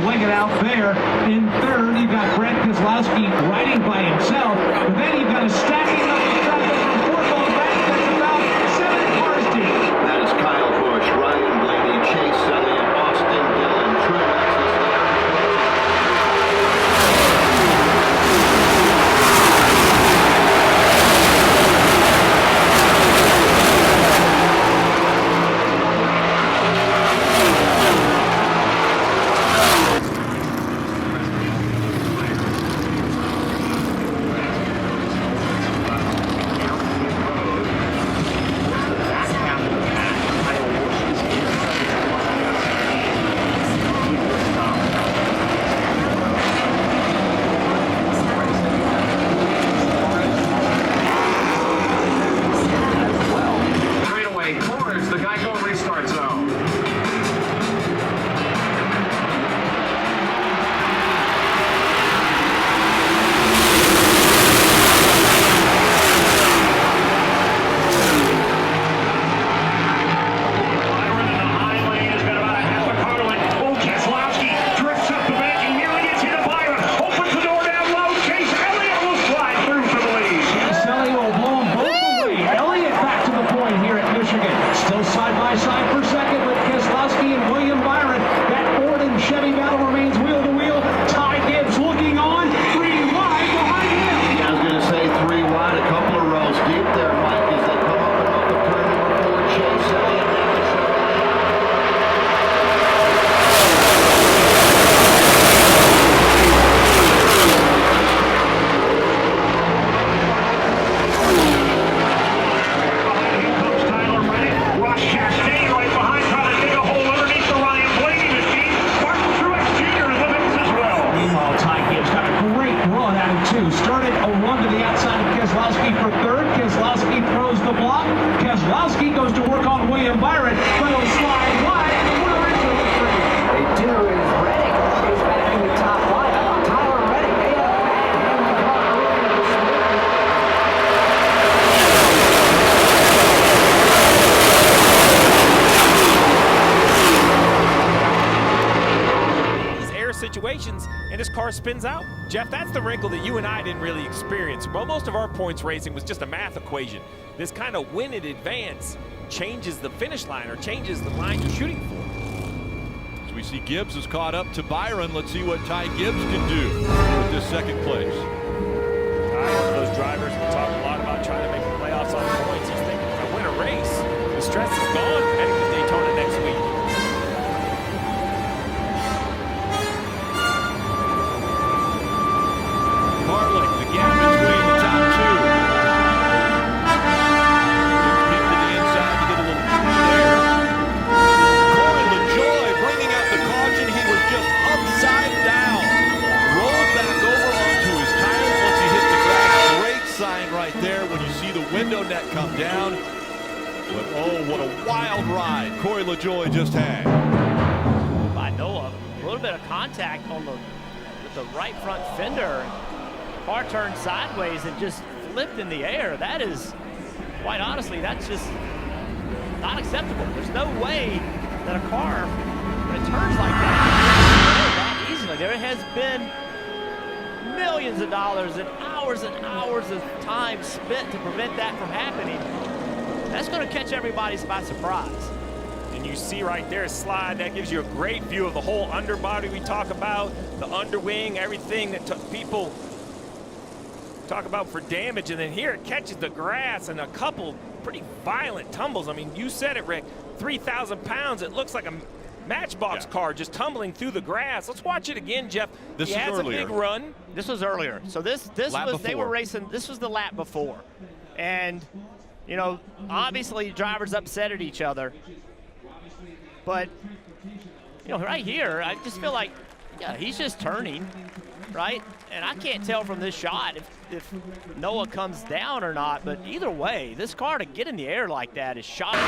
Leg it out there. In third, you've got Brent Kozlowski riding by himself. And then you've got a stacking up the traffic from fourth back. That's about 7 cars deep. That is Kyle Busch, Ryan Blaney, Chase Elliott, Austin Dillon, Truex is there. Straightaway towards the Geico restart zone. Selly will blow them both away. Elliott back to the point here at Michigan. Still side by side for second with Keselowski and William Byron. That Ford and Chevy battle remains wheel to wheel. Ty Gibbs looking on. 3 wide behind him. I was going to say 3 wide, a couple of rows deep there, Mike, as they come up and off of turn number 4, Chase Elliott. Meanwhile, Ty Gibbs got a great run out of 2. Started a run to the outside of Keselowski for third. Keselowski throws the block. Keselowski goes to work on William Byron, but he'll slide wide. We're into the 3. They do is Reddick is back in the top line. Tyler Reddick made a bad hand in the car earlier this These air situations, and his car spins out. Jeff, that's the wrinkle that you and I didn't really experience. Well, most of our points racing was just a math equation. This kind of win in advance changes the finish line or changes the line you're shooting for. As we see Gibbs is caught up to Byron. Let's see what Ty Gibbs can do with this second place. One of those drivers we talk a lot about trying to make the playoffs on points. He's thinking, if I win a race, the stress is gone heading to Daytona next week. Carlick, the gap between the top 2. Gibbs to the inside to get a little there. Corey LaJoie bringing out the caution. He was just upside down. Rolled back over onto his tires once he hit the grass. Great sign right there when you see the window net come down. But oh, what a wild ride Corey LaJoie just had. I know of a little bit of contact on with the right front fender. Car turned sideways and just flipped in the air. That is, quite honestly, that's just not acceptable. There's no way that a car, when it turns like that has been millions of dollars and hours of time spent to prevent that from happening. That's going to catch everybody by surprise. And you see right there, slide, that gives you a great view of the whole underbody we talk about, the underwing, everything that people talk about for damage. And then here it catches the grass and a couple pretty violent tumbles. I mean, you said it, Rick, 3,000 pounds. It looks like a Matchbox car just tumbling through the grass. Let's watch it again, Jeff. This he is has earlier. a big run. This was earlier. So this was, they were racing, this was the lap before. And, you know, obviously drivers upset at each other. But, you know, right here, I just feel like, yeah, he's just turning, right? And I can't tell from this shot if Noah comes down or not, but either way, this car to get in the air like that is shocking.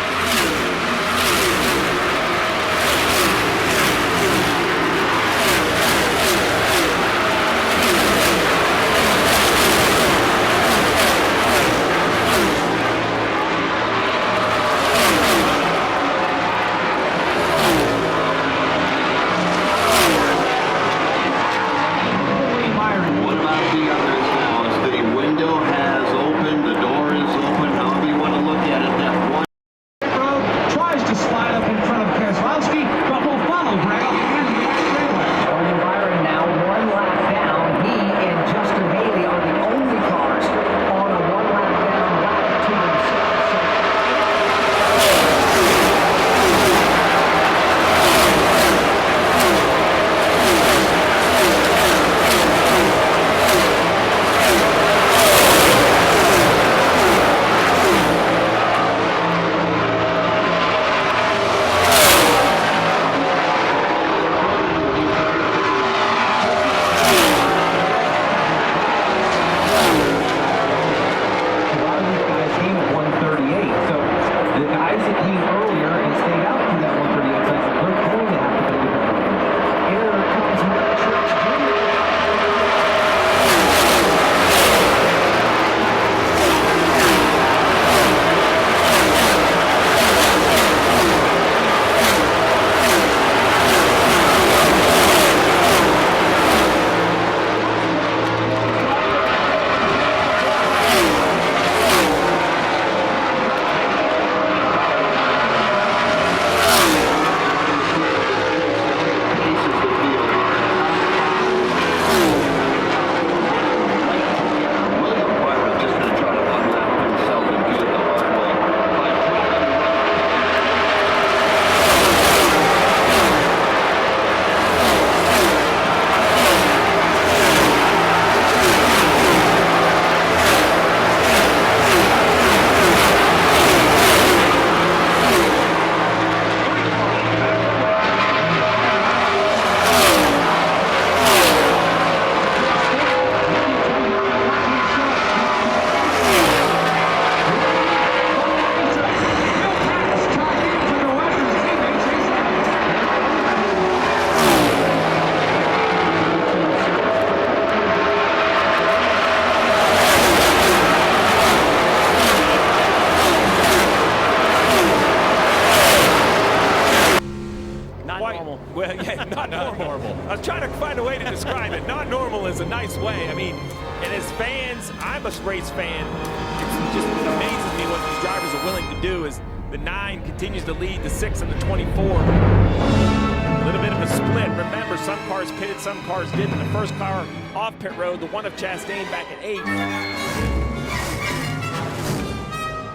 Well, yeah, not normal. I was trying to find a way to describe it. Not normal is a nice way. I mean, and as fans, I'm a race fan. It just amazes me what these drivers are willing to do as the 9 continues to lead the 6 and the 24. A little bit of a split. Remember, some cars pitted, some cars didn't. The first car off pit road, the one of Chastain back at 8.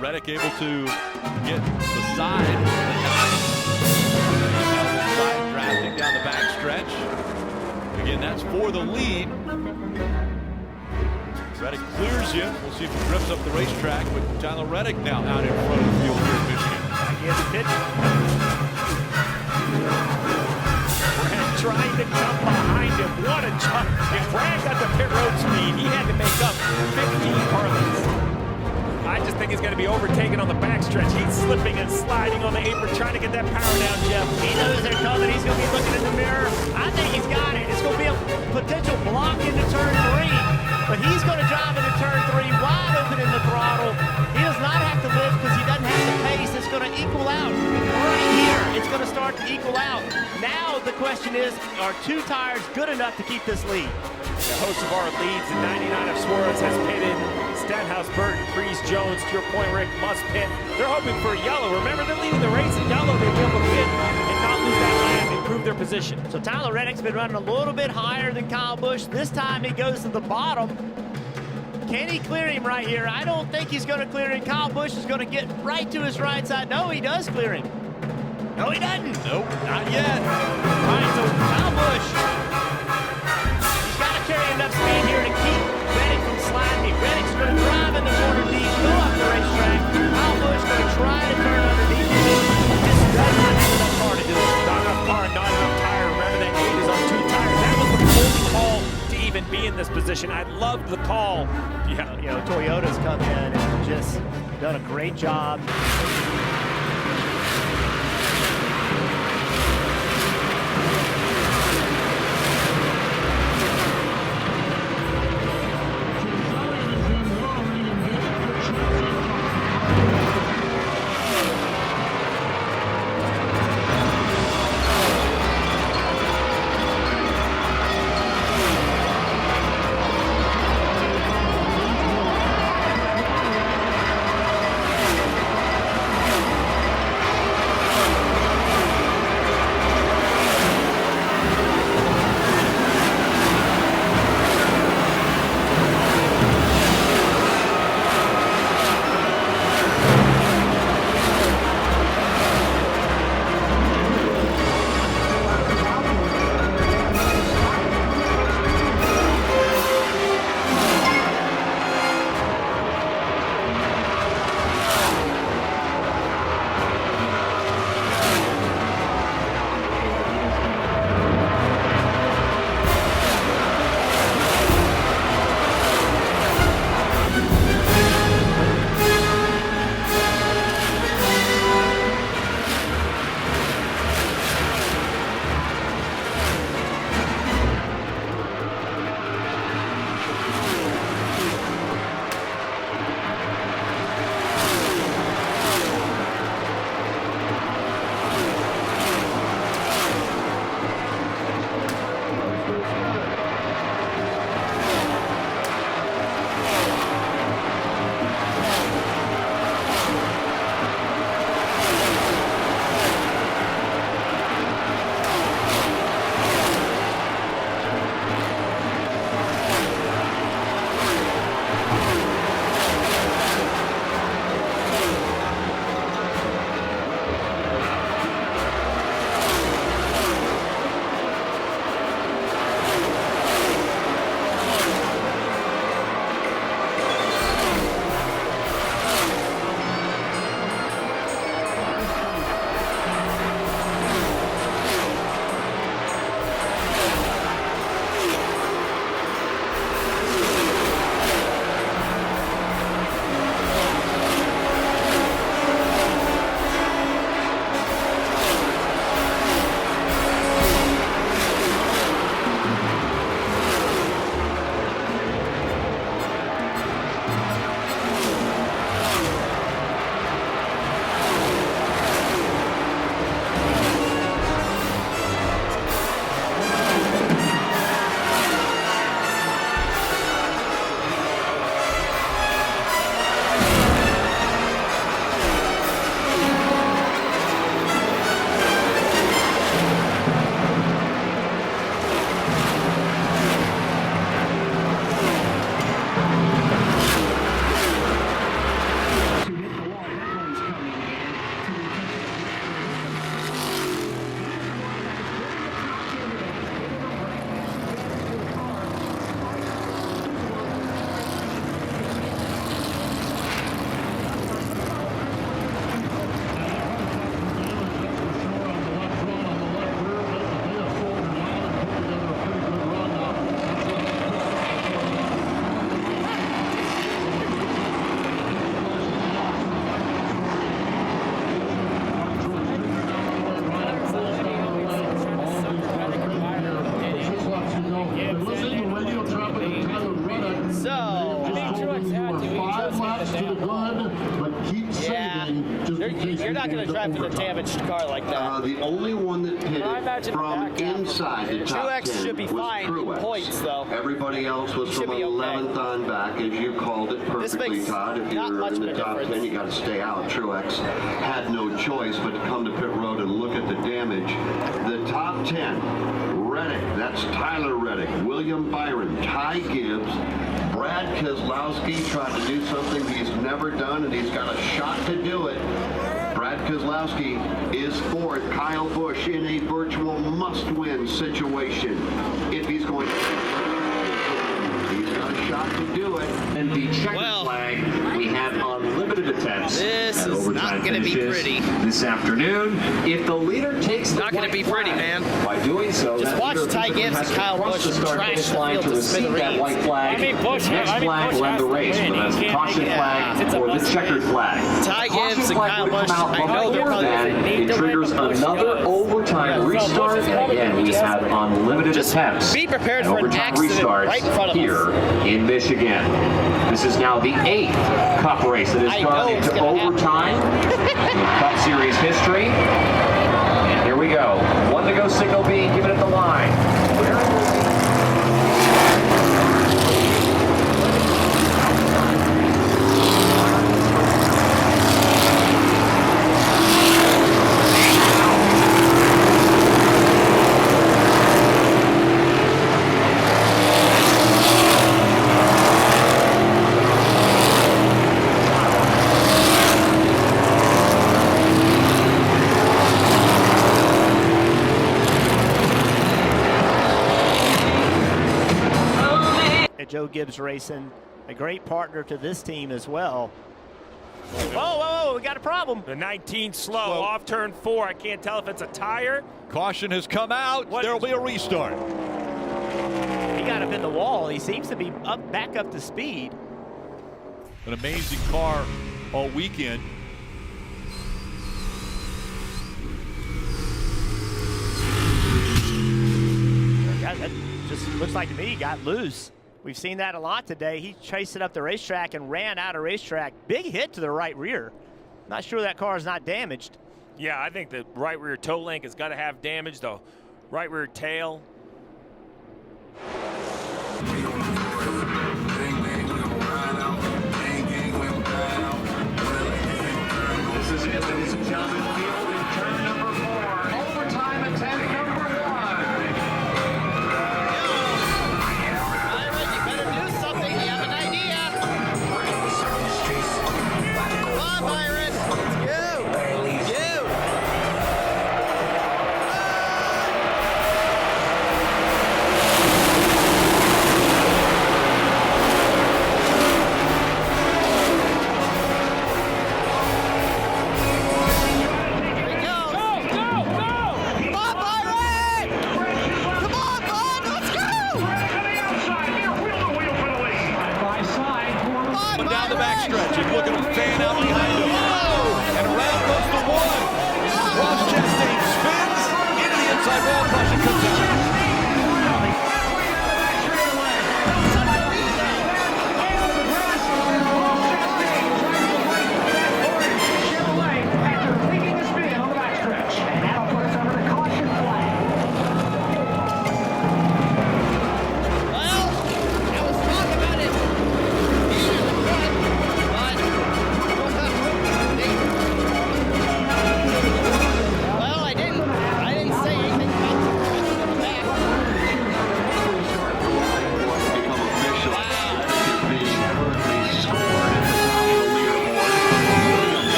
Reddick able to get the side of the 9. Drafting down the back stretch. Again, that's for the lead. Reddick clears you. We'll see if he drifts up the racetrack with Tyler Reddick now out in front of the field here in Michigan. He has a pitch. Brad trying to jump behind him. What a jump. If Brad got the pit road speed, he had to make up 15 car lengths. I just think he's going to be overtaken on the backstretch. He's slipping and sliding on the apron, trying to get that power down, Jeff. He knows they're coming. He's going to be looking in the mirror. I think he's got it. It's going to be a potential block into turn 3. But he's going to drive into turn 3, wide open in the throttle. He does not have to lift because he doesn't have the pace. It's going to equal out right here. It's going to start start to equal out. Now the question is, are 2 tires good enough to keep this lead? The host of our leads in 99 of Suarez has pitted. Stenhouse, Burton, Freeze, Jones, to your point, Rick, must pit. They're hoping for a yellow. Remember, they're leading the race in yellow. They will pit and not lose that lap and improve their position. So Tyler Reddick's been running a little bit higher than Kyle Busch. This time he goes to the bottom. Can he clear him right here? I don't think he's going to clear him. Kyle Busch is going to get right to his right side. No, he does clear him. No, he doesn't. Nope, not yet. All right, so Kyle Busch, he's got to carry enough speed here to keep Reddick from sliding. Reddick's going to drive in the corner deep, go up the racetrack. Kyle Busch going to try to turn underneath him. Just does not have enough car to do it. Not enough car, not enough tire. Remember that gate is on 2 tires. That was the only call to even be in this position. I loved the call. Yeah, you know, Toyota's come in and just done a great job. not going to drive with a damaged car like that. The only one that pitted from inside the top 10 should be was fine Truex. points, though. Everybody else was from 11th on back, as you called it perfectly, Todd. If you're in the top 10, you got to stay out. Truex had no choice but to come to pit road and look at the damage. The top 10, Reddick, that's Tyler Reddick, William Byron, Ty Gibbs, Brad Keselowski tried to do something he's never done, and he's got a shot to do it. Brad Keselowski is fourth. Kyle Busch in a virtual must-win situation. If he's going to... He's got a shot to do it. And the checkered flag, we have unlimited attempts. This is not going to be pretty. This afternoon, if the leader takes the not going to be pretty, man. By doing so, just watch Ty Gibbs and Kyle Busch trash the field to that white flag. Busch, next flag will end the race, whether that's the caution flag or the checkered flag. Ty Gibbs and Kyle Busch, I know they're probably it triggers another overtime restart, and again, we have unlimited attempts. Be prepared for an accident right in front of here in Michigan. This is now the 8th Cup race that has gone into overtime in Cup Series history. And here we go. 1 to go, signal being given at the line. Joe Gibbs Racing, a great partner to this team as well. Whoa, we got a problem. The 19 slow off turn 4. I can't tell if it's a tire. Caution has come out. There'll be a restart. He got up in the wall. He seems to be back up to speed. An amazing car all weekend. That just looks like to me he got loose. We've seen that a lot today. He chased it up the racetrack and ran out of racetrack. Big hit to the right rear. Not sure that car is not damaged. Yeah, I think the right rear toe link has got to have damage, though. Right rear tail. This is it, ladies and gentlemen. Field in turn number 4. Overtime attempt number 1.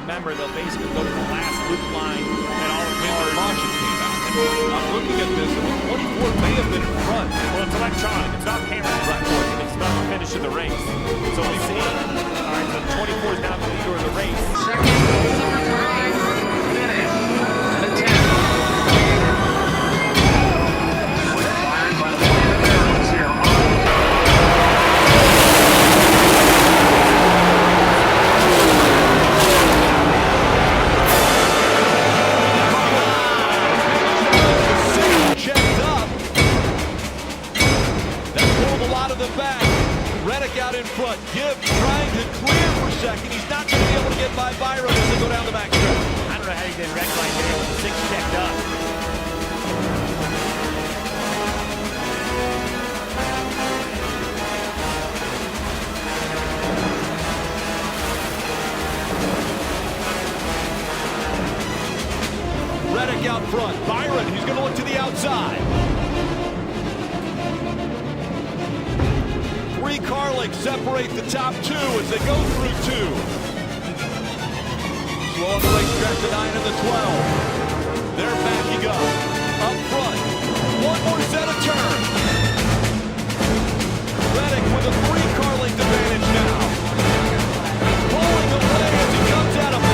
Remember, they'll basically go to the last loop line and all the caution came out. I'm looking at this, and the 24 may have been in front. Well, it's electronic. It's not camera track working. It's about to finish in the race. So we see. All right, so the 24 is now the leader of the race. Second, summertime, minute, and a 10. Fired by the Americans here. Checked up. That pulled a lot of the back. Reddick out in front. Gibbs trying to clear for second. He's not going to be able to get by Byron as they go down the back stretch. I don't know how you did wreck like there with the 6 checked up. Reddick out front. Byron, he's going to look to the outside. 3 car lengths separate the top 2 as they go through 2. Slow on the racetrack, the 9 and the 12. They're backing up. Up front. One more set of turns. Reddick with a 3 car length advantage now. Pulling away as he comes out of 4.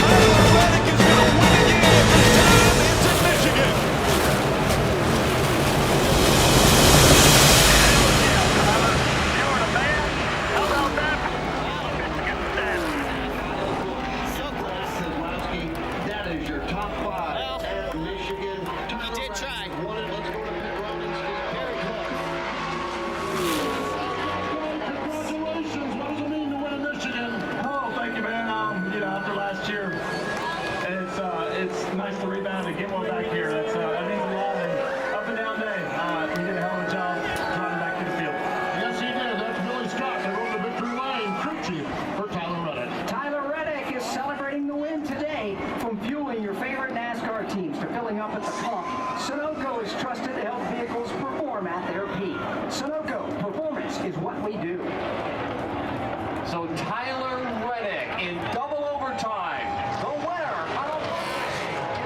Tyler Reddick is going to win again. This time it's in Michigan. That is your top 5 at Michigan. He did try. Let's go to pit road. Very close. Congratulations. What does it mean to win in Michigan? Oh, thank you, man. After last year, it's nice to rebound and get one back here. That means a lot. And up and down day, you did a hell of a job driving back to the field. Yes, he did. That's Billy Scott. They rode the victory lane. Crew chief for Tyler Reddick. Tyler Reddick is celebrating the win today. From fueling your favorite NASCAR teams to filling up at the pump, Sunoco is trusted to help vehicles perform at their peak. Sunoco, performance is what we do. So Tyler Reddick in double overtime. The winner of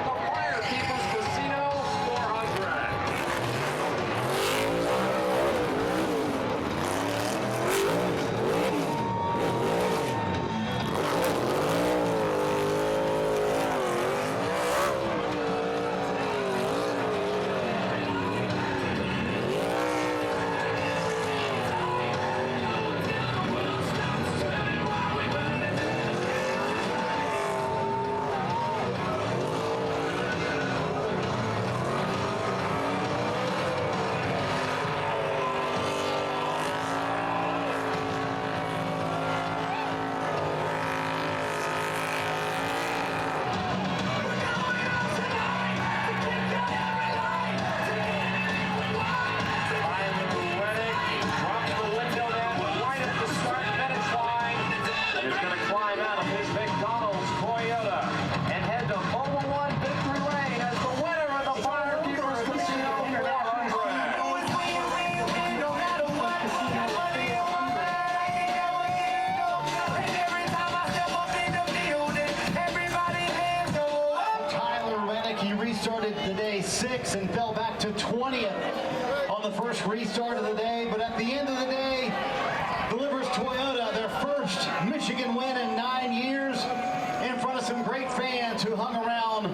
the Fire People's Casino 400. Started the day 6th and fell back to 20th on the first restart of the day, but at the end of the day delivers Toyota their first Michigan win in 9 years in front of some great fans who hung around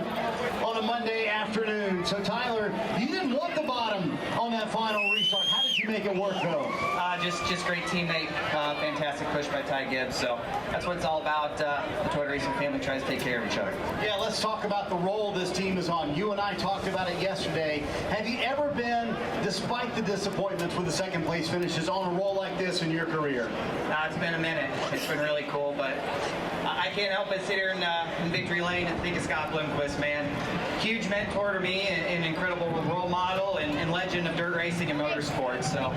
on a Monday afternoon. So Tyler, you didn't want the bottom on that final restart. How did you make it work though? Just great teammate, fantastic push by Ty Gibbs. So that's what it's all about. The Toyota Racing family tries to take care of each other. Yeah, let's talk about the role this team is on. You and I talked about it yesterday. Have you ever been, despite the disappointments with the second place finishes, on a roll like this in your career? It's been a minute. It's been really cool, but I can't help but sit here in victory lane and think of Scott Bloomquist, man. Huge mentor to me, an incredible role model and legend of dirt racing and motorsports. So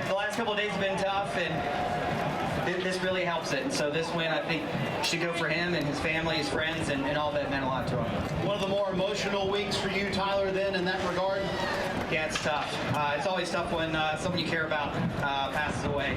the last couple of days have been tough, and this really helps it. And so this win, I think, should go for him and his family, his friends, and all that meant a lot to him. One of the more emotional weeks for you, Tyler, then, in that regard? Yeah, it's tough. It's always tough when someone you care about passes away.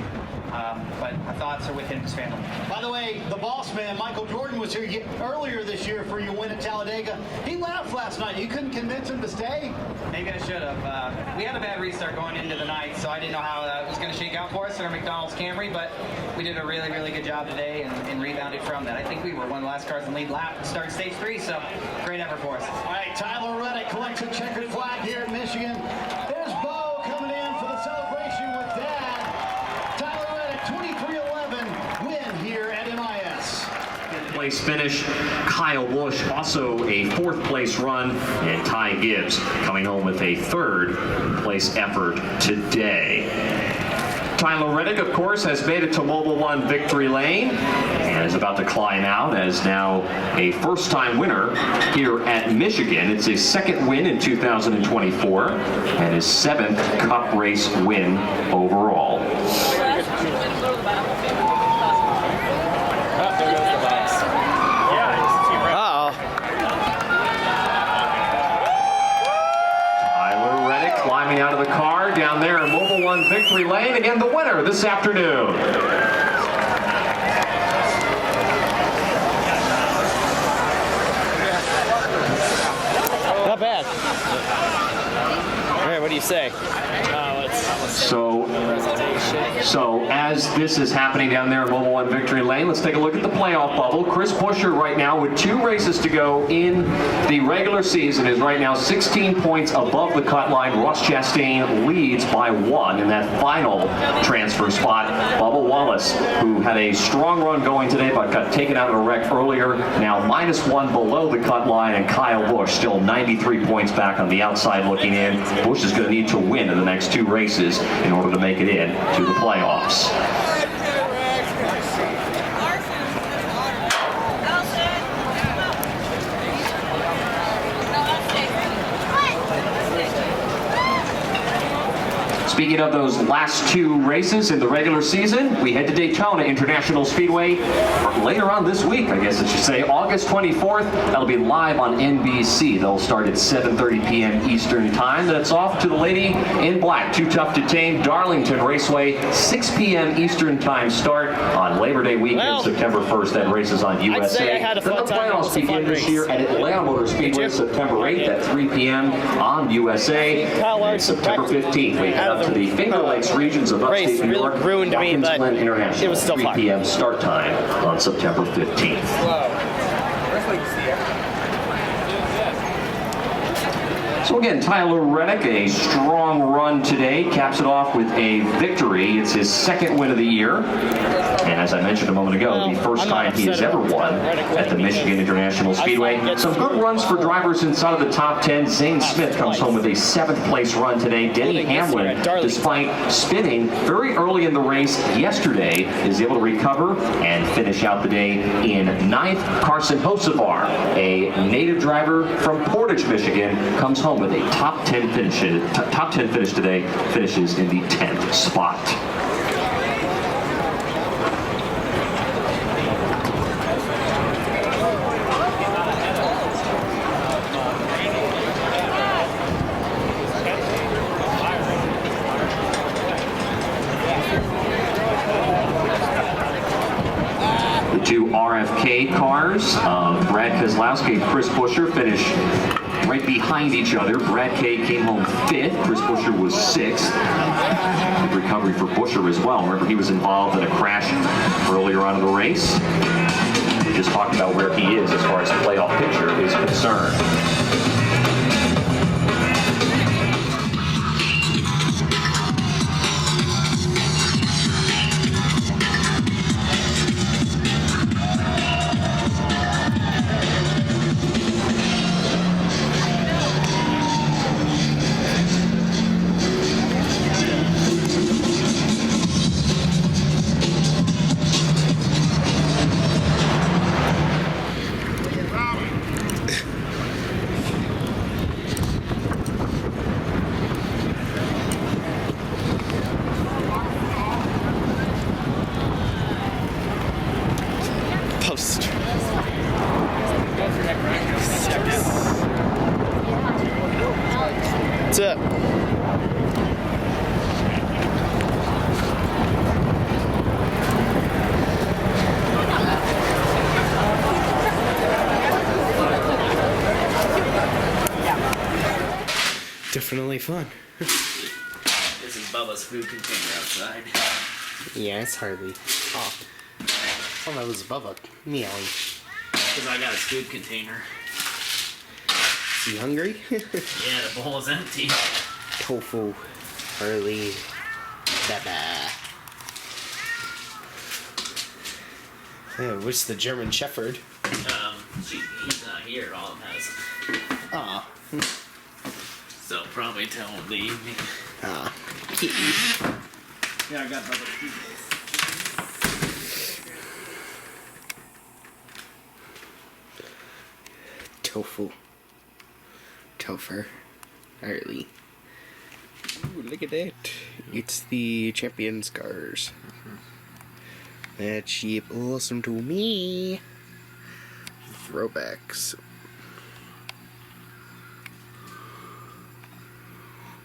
But our thoughts are with him and his family. By the way, the boss man, Michael Jordan, was here earlier this year for your win at Talladega. He left last night. You couldn't convince him to stay? Maybe I should have. We had a bad restart going into the night, so I didn't know how it was going to shake out for us in our McDonald's Camry, but we did a really, really good job today and rebounded from that. I think we were one of the last cars in the lead lap to start stage 3, so great effort for us. All right, Tyler Reddick collects a checkered flag here at Michigan. There's Bo coming in for the celebration with Dad. Tyler Reddick, 23-11 win here at MIS. Place finish. Kyle Busch also a 4th place run, and Ty Gibbs coming home with a 3rd place effort today. Tyler Reddick, of course, has made it to Mobil 1 victory lane and is about to climb out as now a first-time winner here at Michigan. It's his 2nd win in 2024 and his 7th Cup race win overall. Climbing out of the car down there in Mobil 1 victory lane, again the winner this afternoon. Not bad. All right, what do you say? So as this is happening down there in Mobil 1 victory lane, let's take a look at the playoff bubble. Chris Buescher right now with 2 races to go in the regular season is right now 16 points above the cut line. Ross Chastain leads by 1 in that final transfer spot. Bubba Wallace, who had a strong run going today but got taken out in a wreck earlier, now -1 below the cut line, and Kyle Busch still 93 points back on the outside looking in. Busch is going to need to win in the next 2 races in order to make it in to the playoffs. Speaking of those last 2 races in the regular season, we head to Daytona International Speedway later on this week, I guess I should say, August 24th. That'll be live on NBC. They'll start at 7:30 p.m. Eastern Time. Then it's off to the lady in black, Too Tough to Tame, Darlington Raceway, 6 p.m. Eastern Time start on Labor Day weekend, September 1st. That race is on USA. I'd say I had a fun then the time. playoffs begin this year at Atlanta Motor Speedway, September 8th at 3 p.m. on USA. And September 15th, we head up to the Finger Lakes regions of upstate New York. Ruined me, but International, it was still 3 fun. p.m. start time on September 15th. So again, Tyler Reddick, a strong run today, caps it off with a victory. It's his 2nd win of the year. And as I mentioned a moment ago, the first time he has ever won at the Michigan International Speedway. Some good runs for drivers inside of the top 10. Zane Smith comes home with a 7th place run today. Denny Hamlin, despite spinning very early in the race yesterday, is able to recover and finish out the day in 9th. Carson Hocevar, a native driver from Portage, Michigan, comes home with a top 10 finish today, finishes in the 10th spot. The 2 RFK cars, Brad Keselowski and Chris Buescher, finish right behind each other. Brad K came home 5th. Chris Buescher was 6th. Good recovery for Buescher as well. Remember, he was involved in a crash earlier on in the race. We just talked about where he is as far as the playoff picture is concerned. That's it. definitely fun. This is Bubba's food container outside. Yeah, it's Harley. Oh. I thought that was Bubba meowing. Because I got his food container. Is he hungry? Yeah, the bowl is empty. Tofu. Harley. Baba. Yeah, where's the German Shepherd? He's not here. All has. Aw. So probably till the evening. Ah. Kitty. Yeah, I got Bubba's food. Tofu. Topher. Harley. Ooh, look at that. It's the Champions cars. That ship awesome to me. Throwbacks.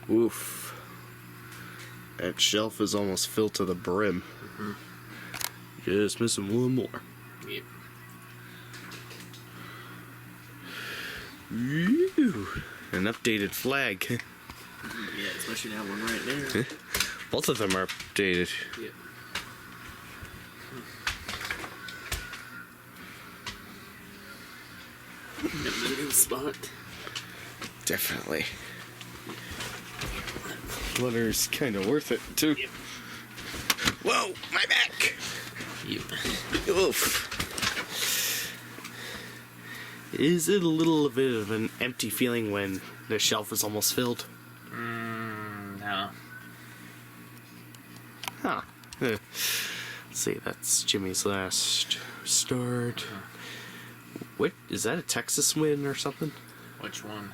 Oof. That shelf is almost filled to the brim. Just missing one more. Yep. Ooh, an updated flag. Yeah, especially that one right there. Both of them are updated. Yep. The new spot. Definitely. Flutter's kind of worth it, too. Yep. Whoa, my back! Yep. Oof. Is it a little bit of an empty feeling when the shelf is almost filled? No. Huh. Let's see, that's Jimmy's last start. What, is that a Texas win or something? Which one?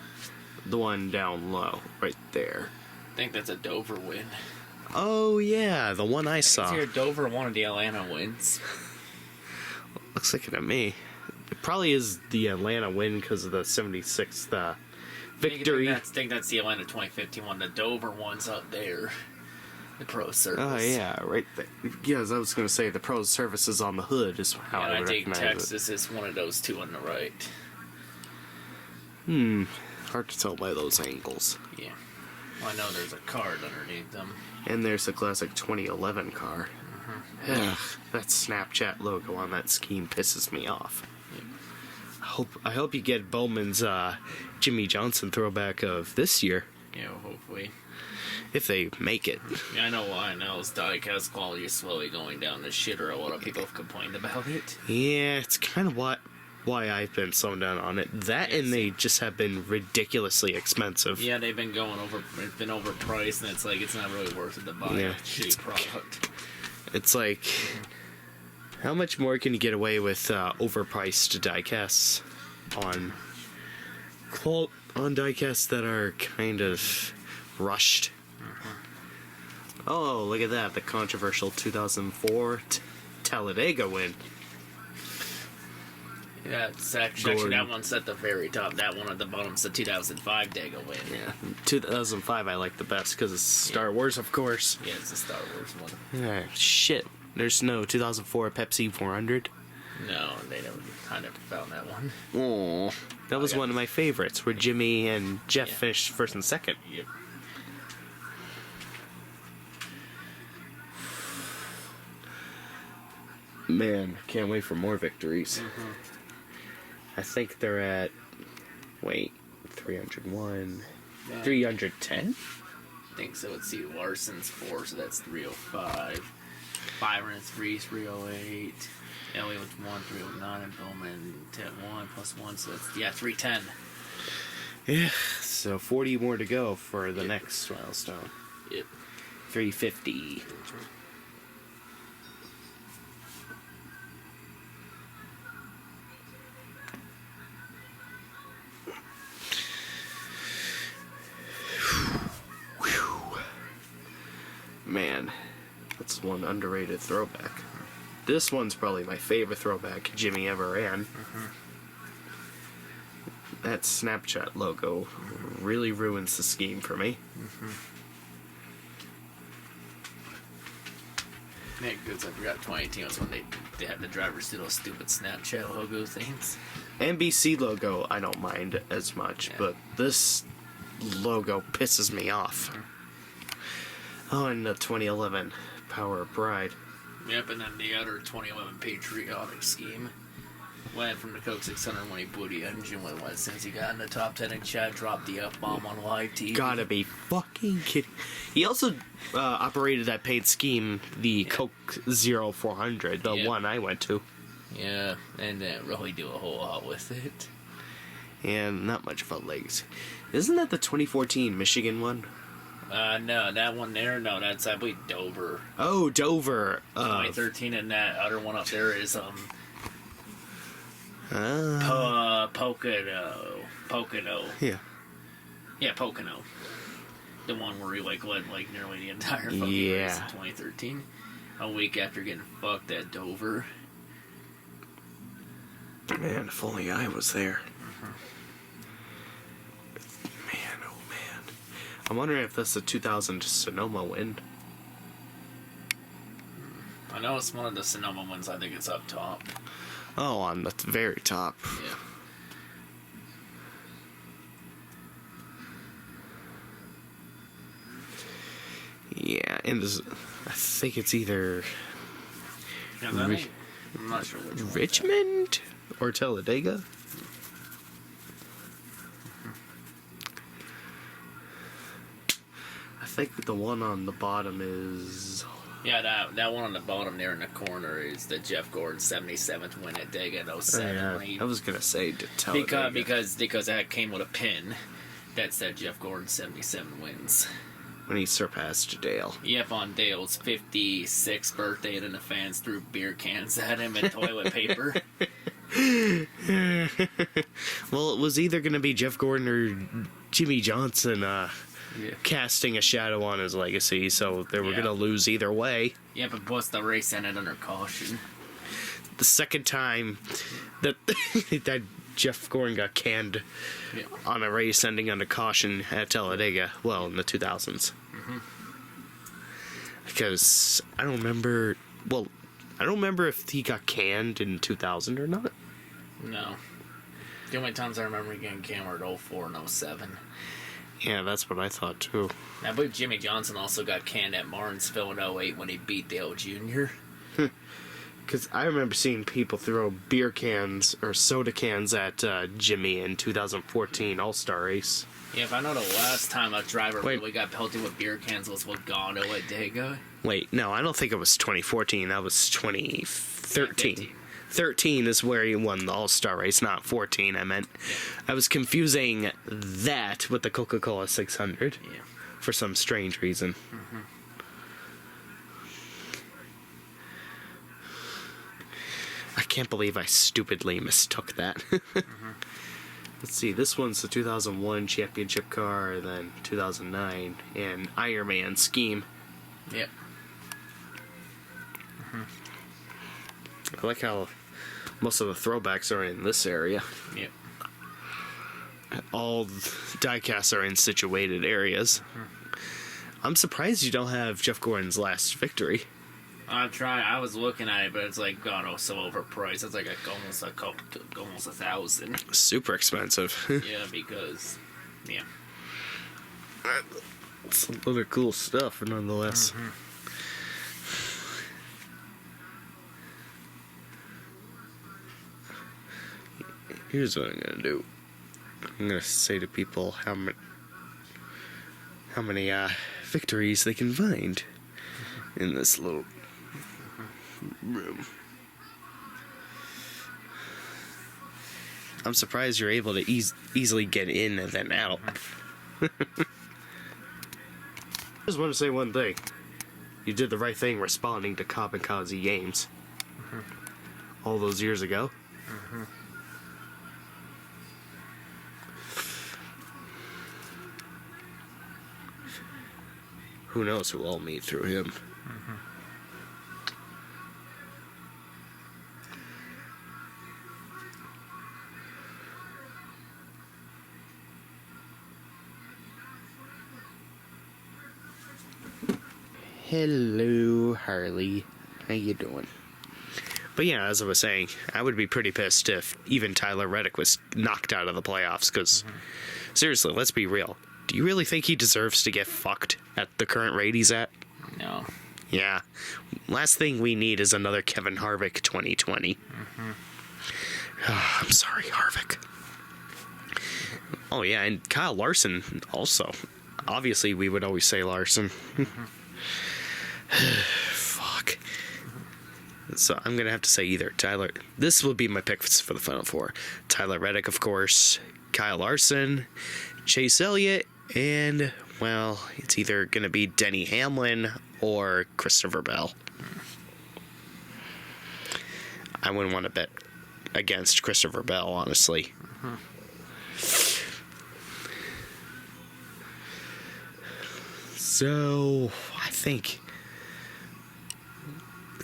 The one down low, right there. I think that's a Dover win. Oh yeah, the one I saw. It's here Dover one of the Atlanta wins. Looks like it to me. It probably is the Atlanta win because of the 76th victory. I think that's the Atlanta 2015 one. The Dover one's up there. The Pro Service. Oh yeah, right there. Yes, I was going to say the Pro Service is on the hood is how I would think recognize Texas is one of those two on the right. it. Hard to tell by those angles. Yeah. Well, I know there's a card underneath them. And there's the classic 2011 car. Ugh, that Snapchat logo on that scheme pisses me off. I hope you get Bowman's Jimmy Johnson throwback of this year. Yeah, hopefully. If they make it. Yeah, I know why now. His diecast quality is slowly going down to shitter. A lot of people have complained about it. Yeah, it's kind of why I've been slowing down on it. That and they just have been ridiculously expensive. Yeah, they've been going over. It's been overpriced, and it's like it's not really worth it to buy a cheap product. It's like, how much more can you get away with overpriced diecasts on diecasts that are kind of rushed? Oh, look at that! The controversial 2004 Talladega win. Yeah, it's actually that one's at the very top. That one at the bottom's the 2005 Dega win. Yeah, 2005 I like the best because it's Star Wars, of course. Yeah, it's a Star Wars one. Shit, there's no 2004 Pepsi 400. No, I never found that one. Oh, that was one of my favorites, where Jimmy and Jeff finished first and second. Yep. Man, can't wait for more victories. I think they're at 301, 310. I think so. Let's see, Larson's 4, so that's 305. Byron's 3, 308. Elliott's 1, 309, and Bowman 1 plus 1, so that's 310. Yeah, so 40 more to go for the next milestone. Yep. 350. Man, that's one underrated throwback. This one's probably my favorite throwback Jimmy ever ran. That Snapchat logo really ruins the scheme for me. Yeah, because I forgot 2018 was when they had the drivers do those stupid Snapchat logo things. NBC logo I don't mind as much, but this logo pisses me off. Oh, and the 2011 Power of Pride. Yep, and then the other 2011 Patriotic Scheme went from the Coke 600 when he blew the engine with what, since he got in the top 10 and Chad dropped the F-bomb on live TV. Gotta be fucking kidding. He also operated that paid scheme, the Coke 0400, the one I went to. Yeah, and didn't really do a whole lot with it. And not much of a legs. Isn't that the 2014 Michigan one? No, that one there, no, that's, I believe, Dover. Oh, Dover. 2013, and that other one up there is, Pocono. Yeah. Yeah, Pocono. The one where he, like, led, like, nearly the entire fucking race in 2013. A week after getting fucked at Dover. Man, if only I was there. I'm wondering if that's the 2000 Sonoma win. I know it's one of the Sonoma ones. I think it's up top. Oh, on the very top. Yeah. Yeah, and this, I think it's either I'm not sure which one. Richmond or Talladega. I think the one on the bottom is... Yeah, that one on the bottom there in the corner is the Jeff Gordon 77th win at Dega in 07. I was going to say to Talladega. Because that came with a pin that said Jeff Gordon 77 wins. When he surpassed Dale. Yep, on Dale's 56th birthday, and then the fans threw beer cans at him and toilet paper. Well, it was either going to be Jeff Gordon or Jimmy Johnson casting a shadow on his legacy, so they were going to lose either way. Yeah, but plus the race ended under caution. The second time that that Jeff Gordon got canned on a race ending under caution at Talladega, well, in the 2000s. Because I don't remember if he got canned in 2000 or not. No. The only times I remember getting canned were 04 and 07. Yeah, that's what I thought too. I believe Jimmy Johnson also got canned at Martinsville in 08 when he beat Dale Jr. Because I remember seeing people throw beer cans or soda cans at Jimmy in 2014 All-Star Race. Yeah, if I know the last time a driver really got pelted with beer cans was Logano at Dega. Wait, no, I don't think it was 2014. That was 2013. 13 is where he won the All-Star Race, not 14, I meant. I was confusing that with the Coca-Cola 600 for some strange reason. I can't believe I stupidly mistook that. Let's see, this one's the 2001 championship car, then 2009, and Ironman scheme. Yep. I like how most of the throwbacks are in this area. Yep. All diecasts are in situated areas. I'm surprised you don't have Jeff Gordon's last victory. I was looking at it, but it's like, God, oh, so overpriced. It's like almost $1,000. Super expensive. Yeah, because, It's a lot of cool stuff, nonetheless. Here's what I'm gonna do. I'm gonna say to people how many victories they can find in this little room. I'm surprised you're able to easily get in and then out. I just want to say one thing. You did the right thing responding to Kamikaze Games all those years ago. Who knows who I'll meet through him. Hello, Harley. How you doing? But yeah, as I was saying, I would be pretty pissed if even Tyler Reddick was knocked out of the playoffs, because seriously, let's be real. Do you really think he deserves to get fucked at the current rate he's at? No. Yeah. Last thing we need is another Kevin Harvick 2020. I'm sorry, Harvick. Oh, yeah, and Kyle Larson also. Obviously, we would always say Larson. Fuck. So I'm going to have to say either Tyler. This will be my picks for the Final Four. Tyler Reddick, of course. Kyle Larson. Chase Elliott. And, well, it's either going to be Denny Hamlin or Christopher Bell. I wouldn't want to bet against Christopher Bell, honestly. So, I think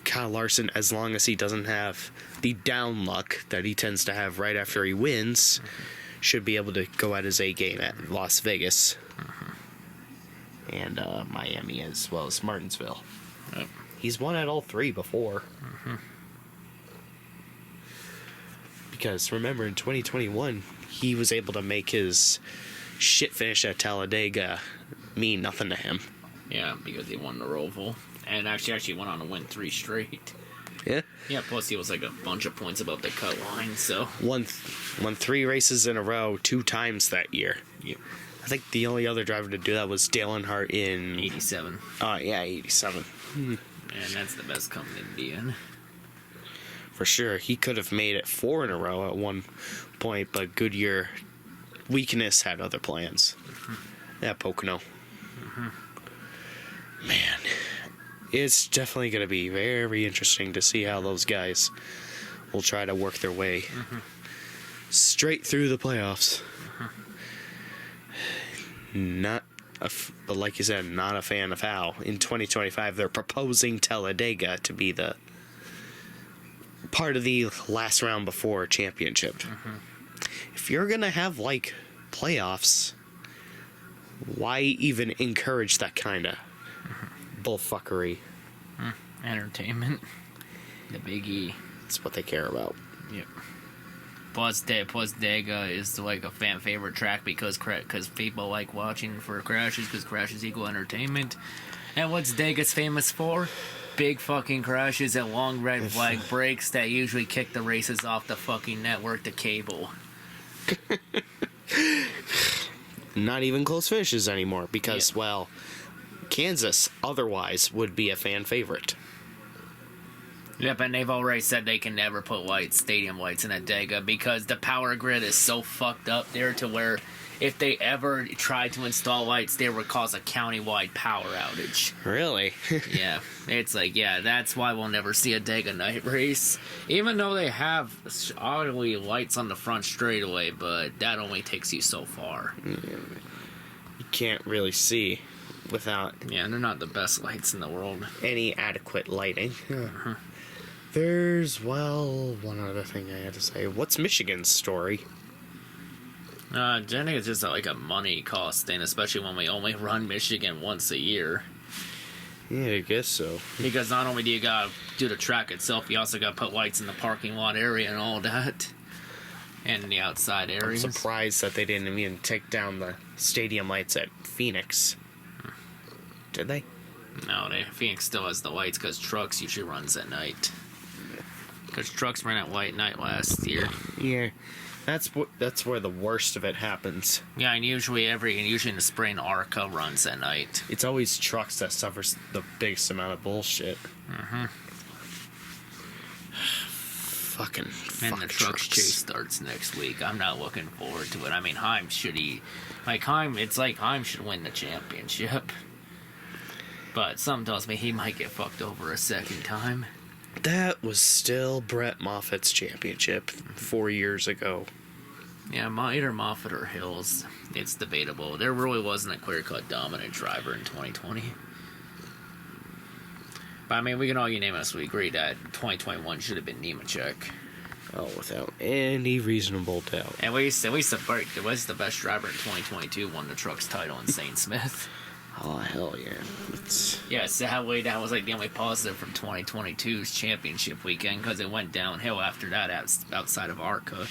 Kyle Larson, as long as he doesn't have the down luck that he tends to have right after he wins, should be able to go at his A game at Las Vegas and Miami, as well as Martinsville. Yep. He's won at all three before. Because remember, in 2021, he was able to make his shit finish at Talladega mean nothing to him. Yeah, because he won the Roval. And actually went on to win 3 straight. Yeah? Yeah, plus he was like a bunch of points above the cut line, so... Won 3 races in a row 2 times that year. Yep. I think the only other driver to do that was Dale Earnhardt in... 87. Oh, yeah, 87. And that's the best company to be in. For sure. He could have made it 4 in a row at one point, but Goodyear weakness had other plans. At Pocono. Man, it's definitely going to be very interesting to see how those guys will try to work their way straight through the playoffs. But like you said, not a fan of how in 2025 they're proposing Talladega to be the part of the last round before championship. If you're going to have like playoffs, why even encourage that kind of bullfuckery? Entertainment. The Big E. That's what they care about. Yep. Plus Dega is like a fan favorite track because people like watching for crashes because crashes equal entertainment. And what's Dega's famous for? Big fucking crashes at long red flag breaks that usually kick the races off the fucking network to cable. Not even close finishes anymore because, well, Kansas otherwise would be a fan favorite. Yep, and they've already said they can never put stadium lights in Dega because the power grid is so fucked up there to where if they ever try to install lights, they would cause a county-wide power outage. Really? Yeah. It's like, yeah, that's why we'll never see a Dega night race. Even though they have oddly lights on the front straightaway, but that only takes you so far. You can't really see without... Yeah, they're not the best lights in the world. Any adequate lighting. There's, well, one other thing I had to say. What's Michigan's story? I think it's just like a money cost thing, especially when we only run Michigan once a year. Yeah, I guess so. Because not only do you gotta do the track itself, you also gotta put lights in the parking lot area and all that. And in the outside areas. I'm surprised that they didn't even take down the stadium lights at Phoenix. Did they? No, Phoenix still has the lights because Trucks usually runs at night. Because Trucks ran at white night last year. Yeah. That's where the worst of it happens. Yeah, and usually in the spring, ARCA runs at night. It's always Trucks that suffers the biggest amount of bullshit. Fucking And the Trucks chase starts next week. I'm not looking forward to it. I mean, Heim should Heim should win the championship. But something tells me he might get fucked over a second time. That was still Brett Moffitt's championship 4 years ago. Yeah, either Moffitt or Hills. It's debatable. There really wasn't a clear-cut dominant driver in 2020. But I mean, we can all unanimously agree that 2021 should have been Nemechek. Oh, without any reasonable doubt. And at least the best driver in 2022 won the Trucks title in St. Smith. Oh, hell yeah. Yeah, sadly, that was like the only positive from 2022's championship weekend because it went downhill after that outside of ARCA.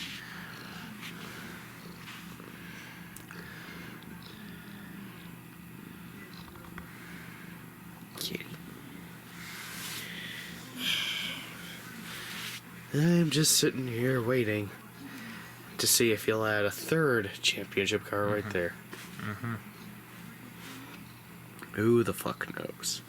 I'm just sitting here waiting to see if you'll add a third championship car right there. Who the fuck knows?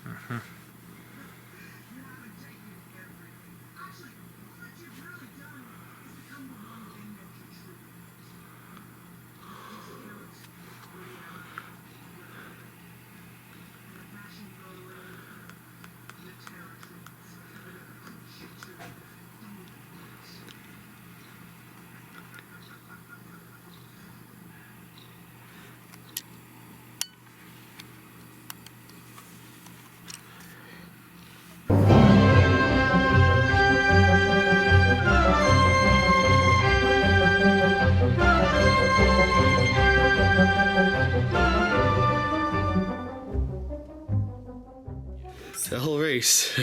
The whole race.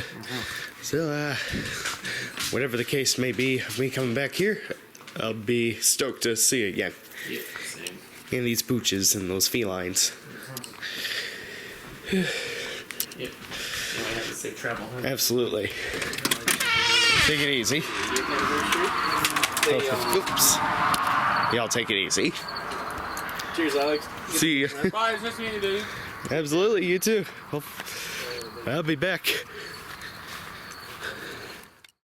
So, whatever the case may be of me coming back here, I'll be stoked to see you again. Yeah, same. And these pooches and those felines. Yep. You might have to safe travel. Huh? Absolutely. Take it easy. Oops. Y'all take it easy. Cheers, Alex. See ya. Bye. It's nice meeting you, dude. Absolutely, you too. Well, I'll be back.